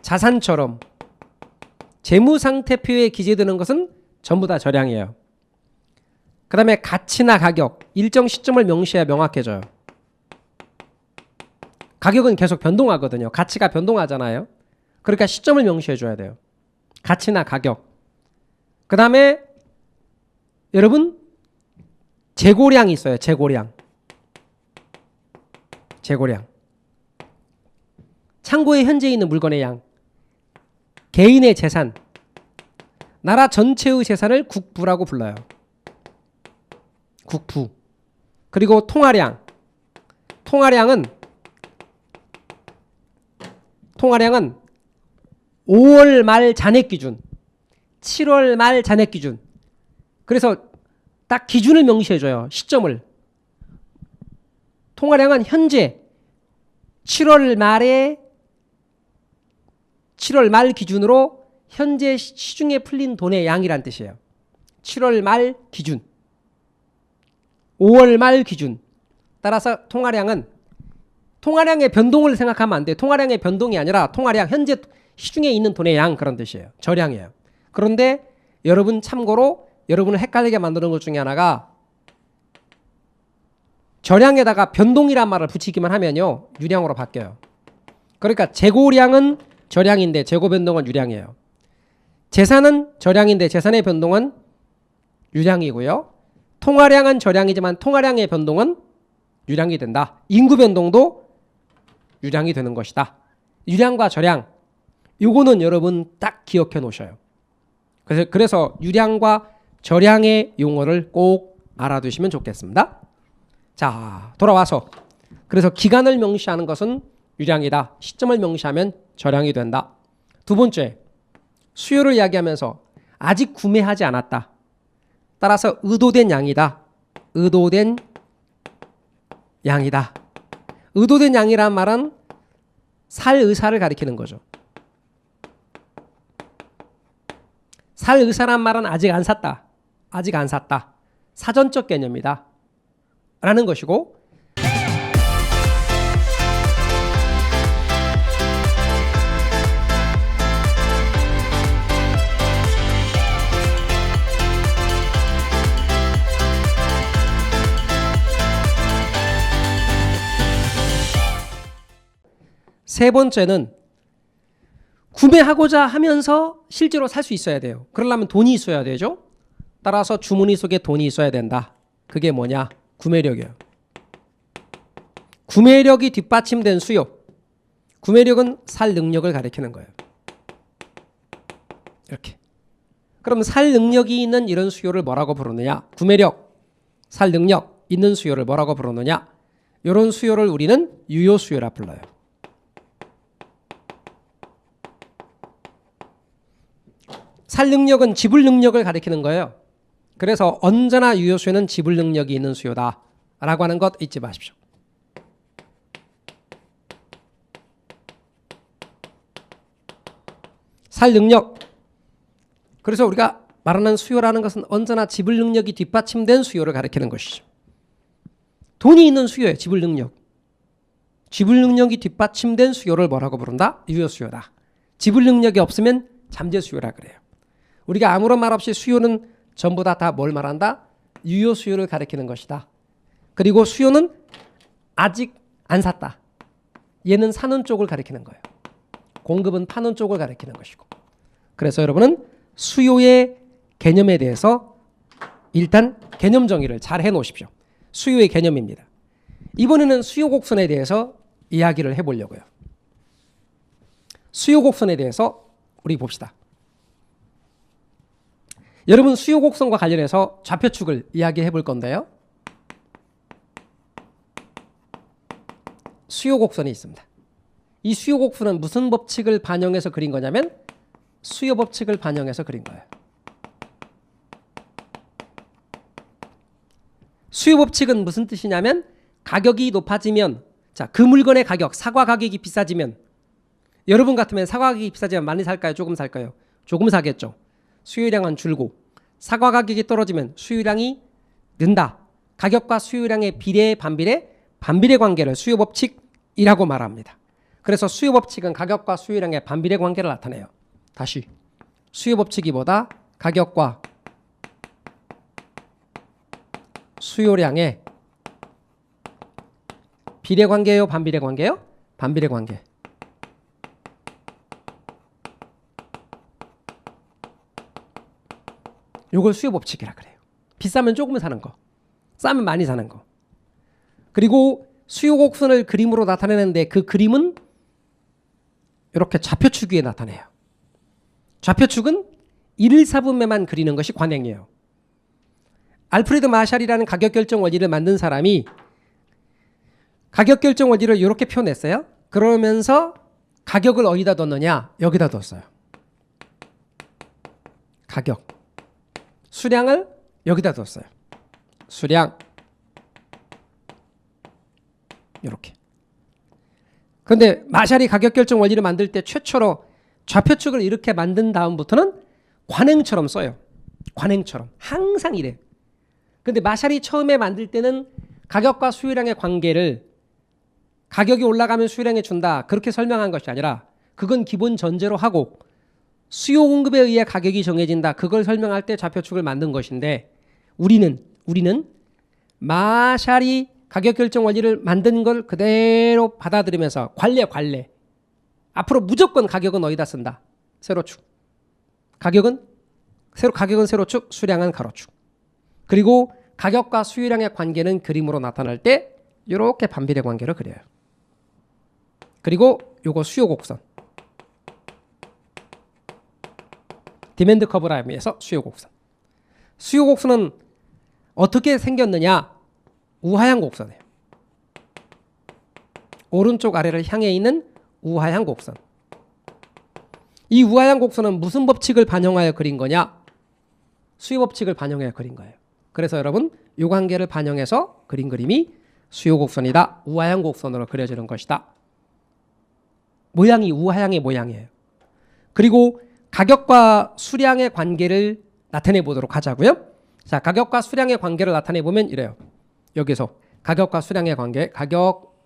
자산처럼 재무상태표에 기재되는 것은 전부 다 저량이에요. 그 다음에 가치나 가격, 일정 시점을 명시해야 명확해져요. 가격은 계속 변동하거든요. 가치가 변동하잖아요. 그러니까 시점을 명시해 줘야 돼요. 가치나 가격. 그 다음에 여러분, 재고량이 있어요. 재고량. 창고에 현재 있는 물건의 양. 개인의 재산. 나라 전체의 재산을 국부라고 불러요. 국부. 그리고 통화량. 통화량은 5월 말 잔액 기준, 7월 말 잔액 기준. 그래서 딱 기준을 명시해줘요. 시점을. 통화량은 현재 7월 말 기준으로 현재 시중에 풀린 돈의 양이란 뜻이에요. 7월 말 기준, 5월 말 기준. 따라서 통화량의 변동을 생각하면 안 돼. 통화량의 변동이 아니라 통화량, 현재 시중에 있는 돈의 양, 그런 뜻이에요. 저량이에요. 그런데 여러분 참고로 여러분을 헷갈리게 만드는 것 중에 하나가 저량에다가 변동이란 말을 붙이기만 하면요, 유량으로 바뀌어요. 그러니까 재고량은 저량인데 재고 변동은 유량이에요. 재산은 저량인데 재산의 변동은 유량이고요. 통화량은 저량이지만 통화량의 변동은 유량이 된다. 인구 변동도 유량이 되는 것이다. 유량과 저량, 요거는 여러분 딱 기억해 놓으셔요. 그래서 유량과 저량의 용어를 꼭 알아두시면 좋겠습니다. 자, 돌아와서 그래서 기간을 명시하는 것은 유량이다. 시점을 명시하면 저량이 된다. 두 번째, 수요를 이야기하면서 아직 구매하지 않았다. 따라서 의도된 양이다. 의도된 양이다. 의도된 양이란 말은 살 의사를 가리키는 거죠. 살 의사란 말은 아직 안 샀다. 아직 안 샀다. 사전적 개념이다. 라는 것이고, 세 번째는 구매하고자 하면서 실제로 살 수 있어야 돼요. 그러려면 돈이 있어야 되죠. 따라서 주머니 속에 돈이 있어야 된다. 그게 뭐냐? 구매력이에요. 구매력이 뒷받침된 수요. 구매력은 살 능력을 가리키는 거예요. 이렇게. 그럼 살 능력이 있는 이런 수요를 뭐라고 부르느냐? 구매력, 살 능력 있는 수요를 뭐라고 부르느냐? 이런 수요를 우리는 유효 수요라 불러요. 살 능력은 지불 능력을 가리키는 거예요. 그래서 언제나 유효 수요는 지불 능력이 있는 수요다 라고 하는 것 잊지 마십시오. 살 능력. 그래서 우리가 말하는 수요라는 것은 언제나 지불 능력이 뒷받침된 수요를 가리키는 것이죠. 돈이 있는 수요예요. 지불 능력. 지불 능력이 뒷받침된 수요를 뭐라고 부른다? 유효 수요다. 지불 능력이 없으면 잠재 수요라 그래요. 우리가 아무런 말 없이 수요는 전부 다 뭘 말한다? 유효 수요를 가리키는 것이다. 그리고 수요는 아직 안 샀다. 얘는 사는 쪽을 가리키는 거예요. 공급은 파는 쪽을 가리키는 것이고. 그래서 여러분은 수요의 개념에 대해서 일단 개념 정의를 잘 해놓으십시오. 수요의 개념입니다. 이번에는 수요 곡선에 대해서 이야기를 해보려고요. 수요 곡선에 대해서 우리 봅시다. 여러분 수요 곡선과 관련해서 좌표축을 이야기해 볼 건데요. 수요 곡선이 있습니다. 이 수요 곡선은 무슨 법칙을 반영해서 그린 거냐면 수요 법칙을 반영해서 그린 거예요. 수요 법칙은 무슨 뜻이냐면 가격이 높아지면 자, 그 물건의 가격, 사과 가격이 비싸지면 여러분 같으면 사과 가격이 비싸지면 많이 살까요? 조금 살까요? 조금 사겠죠. 수요량은 줄고 사과 가격이 떨어지면 수요량이 는다. 가격과 수요량의 비례 반비례 관계를 수요 법칙이라고 말합니다. 그래서 수요 법칙은 가격과 수요량의 반비례 관계를 나타내요. 다시 수요 법칙이 뭐다? 가격과 수요량의 비례 관계예요, 반비례 관계예요? 반비례 관계. 요걸 수요 법칙이라 그래요. 비싸면 조금 사는 거, 싸면 많이 사는 거. 그리고 수요 곡선을 그림으로 나타내는데 그 그림은 이렇게 좌표축 위에 나타내요. 좌표축은 1사분면만 그리는 것이 관행이에요. 알프레드 마샬이라는 가격 결정 원리를 만든 사람이 가격 결정 원리를 이렇게 표현했어요. 그러면서 가격을 어디다 뒀느냐? 여기다 뒀어요. 가격. 수량을 여기다 뒀어요. 수량. 이렇게. 그런데 마샬이 가격 결정 원리를 만들 때 최초로 좌표축을 이렇게 만든 다음부터는 관행처럼 써요. 관행처럼. 항상 이래. 근데 마샬이 처음에 만들 때는 가격과 수요량의 관계를 가격이 올라가면 수요량이 준다. 그렇게 설명한 것이 아니라 그건 기본 전제로 하고 수요 공급에 의해 가격이 정해진다. 그걸 설명할 때 좌표축을 만든 것인데 우리는 마샬이 가격 결정 원리를 만든 걸 그대로 받아들이면서 관례. 앞으로 무조건 가격은 어디다 쓴다. 세로축. 가격은 세로축, 수량은 가로축. 그리고 가격과 수요량의 관계는 그림으로 나타날 때 이렇게 반비례 관계를 그려요. 그리고 요거 수요 곡선. 디맨드 커브라 의미에서 수요 곡선. 수요 곡선은 어떻게 생겼느냐? 우하향 곡선이에요. 오른쪽 아래를 향해 있는 우하향 곡선. 이 우하향 곡선은 무슨 법칙을 반영하여 그린 거냐? 수요 법칙을 반영하여 그린 거예요. 그래서 여러분 이 관계를 반영해서 그린 그림이 수요 곡선이다. 우하향 곡선으로 그려지는 것이다. 모양이 우하향의 모양이에요. 그리고 가격과 수량의 관계를 나타내 보도록 하자고요. 자, 가격과 수량의 관계를 나타내 보면 이래요. 여기서 가격과 수량의 관계, 가격,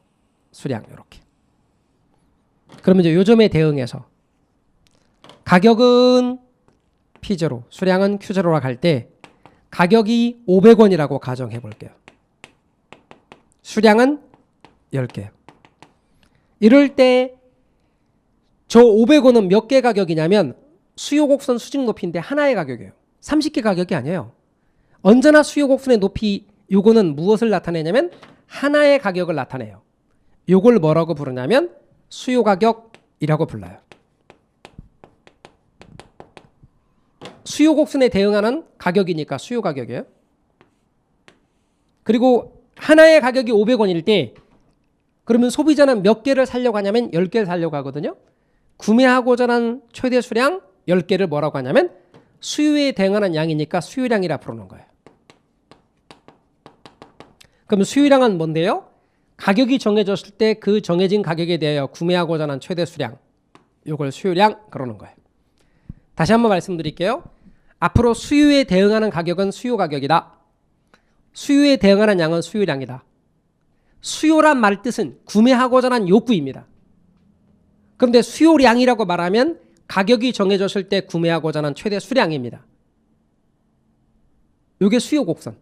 수량 이렇게. 그러면 이제 요점에 대응해서 가격은 P0, 수량은 Q0라 갈 때 가격이 500원이라고 가정해 볼게요. 수량은 10개. 이럴 때 저 500원은 몇 개 가격이냐면 수요 곡선 수직 높이인데 하나의 가격이에요. 30개 가격이 아니에요. 언제나 수요 곡선의 높이 요거는 무엇을 나타내냐면 하나의 가격을 나타내요. 요걸 뭐라고 부르냐면 수요 가격이라고 불러요. 수요 곡선에 대응하는 가격이니까 수요 가격이에요. 그리고 하나의 가격이 500원일 때 그러면 소비자는 몇 개를 사려고 하냐면 10개를 사려고 하거든요. 구매하고자 하는 최대 수량 10개를 뭐라고 하냐면 수요에 대응하는 양이니까 수요량이라 부르는 거예요. 그럼 수요량은 뭔데요? 가격이 정해졌을 때 그 정해진 가격에 대하여 구매하고자 하는 최대 수량. 이걸 수요량 그러는 거예요. 다시 한번 말씀드릴게요. 앞으로 수요에 대응하는 가격은 수요 가격이다. 수요에 대응하는 양은 수요량이다. 수요란 말 뜻은 구매하고자 하는 욕구입니다. 그런데 수요량이라고 말하면 가격이 정해졌을 때 구매하고자 하는 최대 수량입니다. 이게 수요 곡선.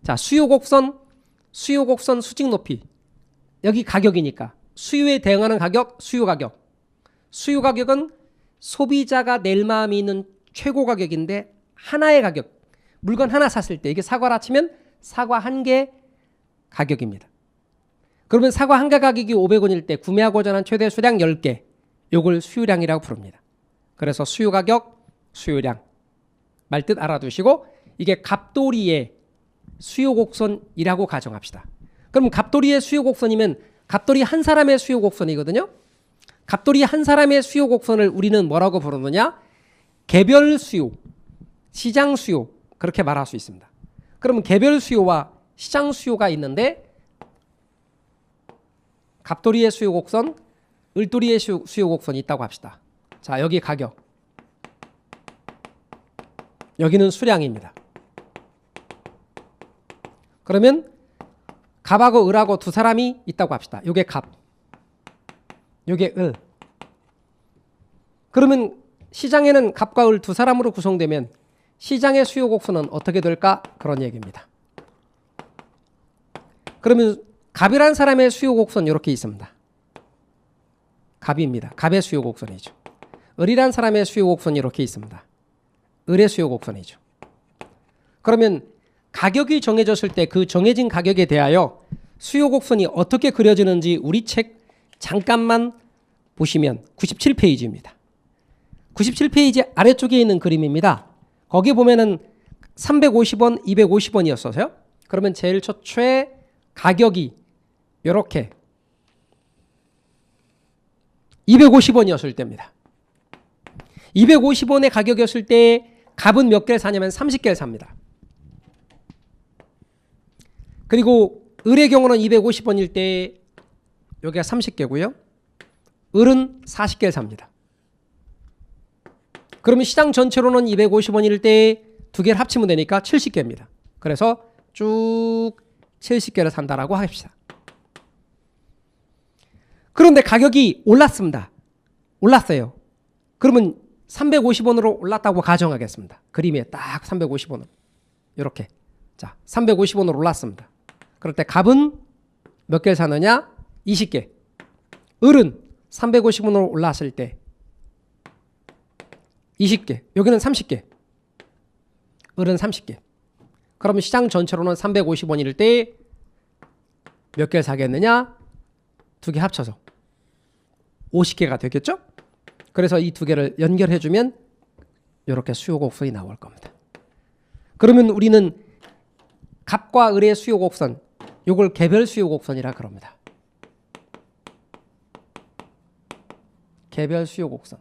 자, 수요 곡선 수직 높이. 여기 가격이니까 수요에 대응하는 가격, 수요 가격. 수요 가격은 소비자가 낼 마음이 있는 최고 가격인데 하나의 가격. 물건 하나 샀을 때 이게 사과라 치면 사과 한 개 가격입니다. 그러면 사과 한 개 가격이 500원일 때 구매하고자 하는 최대 수량 10개. 요걸 수요량이라고 부릅니다. 그래서 수요 가격, 수요량. 말뜻 알아두시고 이게 갑돌이의 수요 곡선이라고 가정합시다. 그럼 갑돌이의 수요 곡선이면 갑돌이 한 사람의 수요 곡선이거든요. 갑돌이 한 사람의 수요 곡선을 우리는 뭐라고 부르느냐? 개별 수요, 시장 수요 그렇게 말할 수 있습니다. 그러면 개별 수요와 시장 수요가 있는데 갑돌이의 수요 곡선, 을돌이의 수요 곡선이 있다고 합시다. 자, 여기 가격, 여기는 수량입니다. 그러면 갑하고 을하고 두 사람이 있다고 합시다. 요게 갑, 요게 을. 그러면 시장에는 갑과 을 두 사람으로 구성되면 시장의 수요 곡선은 어떻게 될까? 그런 얘기입니다. 그러면 갑이란 사람의 수요 곡선 이렇게 있습니다. 갑입니다. 갑의 수요 곡선이죠. 을이란 사람의 수요 곡선이 이렇게 있습니다. 을의 수요 곡선이죠. 그러면 가격이 정해졌을 때 그 정해진 가격에 대하여 수요 곡선이 어떻게 그려지는지 우리 책 잠깐만 보시면 97페이지입니다. 97페이지 아래쪽에 있는 그림입니다. 거기 보면은 350원, 250원이었어요. 그러면 제일 초초에 가격이 이렇게 250원이었을 때입니다. 250원의 가격이었을 때 갑은 몇 개를 사냐면 30개를 삽니다. 그리고 을의 경우는 250원일 때 여기가 30개고요. 을은 40개를 삽니다. 그러면 시장 전체로는 250원일 때 두 개를 합치면 되니까 70개입니다. 그래서 쭉 70개를 산다라고 합시다. 그런데 가격이 올랐습니다. 올랐어요. 그러면 350원으로 올랐다고 가정하겠습니다. 그림에 딱 350원으로 이렇게. 자, 350원으로 올랐습니다. 그럴 때 갑은 몇 개를 사느냐? 20개. 을은 350원으로 올랐을 때 20개. 여기는 30개. 을은 30개. 그러면 시장 전체로는 350원일 때 몇 개를 사겠느냐? 두 개 합쳐서 50개가 되겠죠? 그래서 이 두 개를 연결해주면 이렇게 수요 곡선이 나올 겁니다. 그러면 우리는 갑과 을의 수요 곡선, 이걸 개별 수요 곡선이라 그럽니다. 개별 수요 곡선.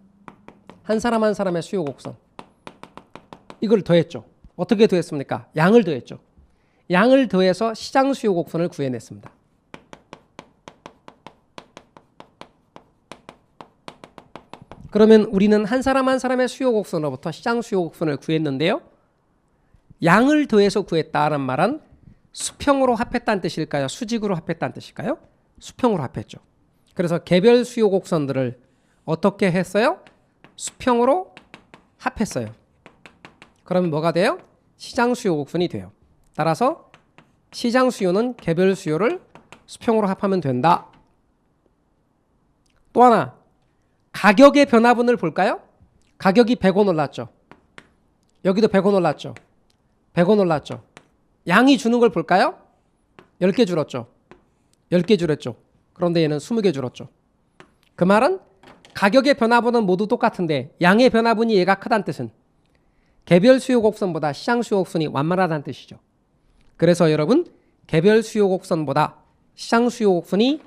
한 사람 한 사람의 수요 곡선. 이걸 더했죠. 어떻게 더했습니까? 양을 더했죠. 양을 더해서 시장 수요 곡선을 구해냈습니다. 그러면 우리는 한 사람 한 사람의 수요 곡선으로부터 시장 수요 곡선을 구했는데요. 양을 더해서 구했다는 말은 수평으로 합했다는 뜻일까요? 수직으로 합했다는 뜻일까요? 수평으로 합했죠. 그래서 개별 수요 곡선들을 어떻게 했어요? 수평으로 합했어요. 그러면 뭐가 돼요? 시장 수요 곡선이 돼요. 따라서 시장 수요는 개별 수요를 수평으로 합하면 된다. 또 하나, 가격의 변화분을 볼까요? 가격이 100원 올랐죠. 여기도 100원 올랐죠. 100원 올랐죠. 양이 주는 걸 볼까요? 10개 줄었죠. 10개 줄었죠. 그런데 얘는 20개 줄었죠. 그 말은 가격의 변화분은 모두 똑같은데 양의 변화분이 얘가 크다는 뜻은 개별 수요 곡선보다 시장 수요 곡선이 완만하다는 뜻이죠. 그래서 여러분, 개별 수요 곡선보다 시장 수요 곡선이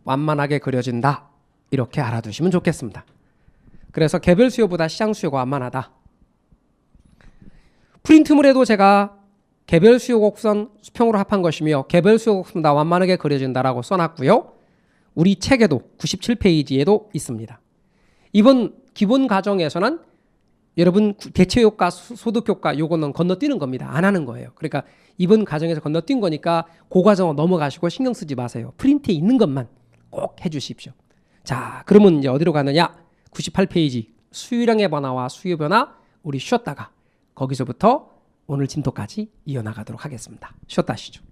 완만하게 그려진다. 이렇게 알아두시면 좋겠습니다. 그래서 개별 수요보다 시장 수요가 완만하다. 프린트물에도 제가 개별 수요 곡선 수평으로 합한 것이며 개별 수요 곡선보다 완만하게 그려진다라고 써놨고요. 우리 책에도 97페이지에도 있습니다. 이번 기본 과정에서는 여러분 대체효과, 소득효과 요거는 건너뛰는 겁니다. 안 하는 거예요. 그러니까 이번 과정에서 건너뛴 거니까 그 과정은 넘어가시고 신경 쓰지 마세요. 프린트에 있는 것만 꼭 해주십시오. 자, 그러면 이제 어디로 가느냐? 98페이지 수요량의 변화와 수요 변화 우리 쉬었다가 거기서부터 오늘 진도까지 이어나가도록 하겠습니다. 쉬었다 하시죠.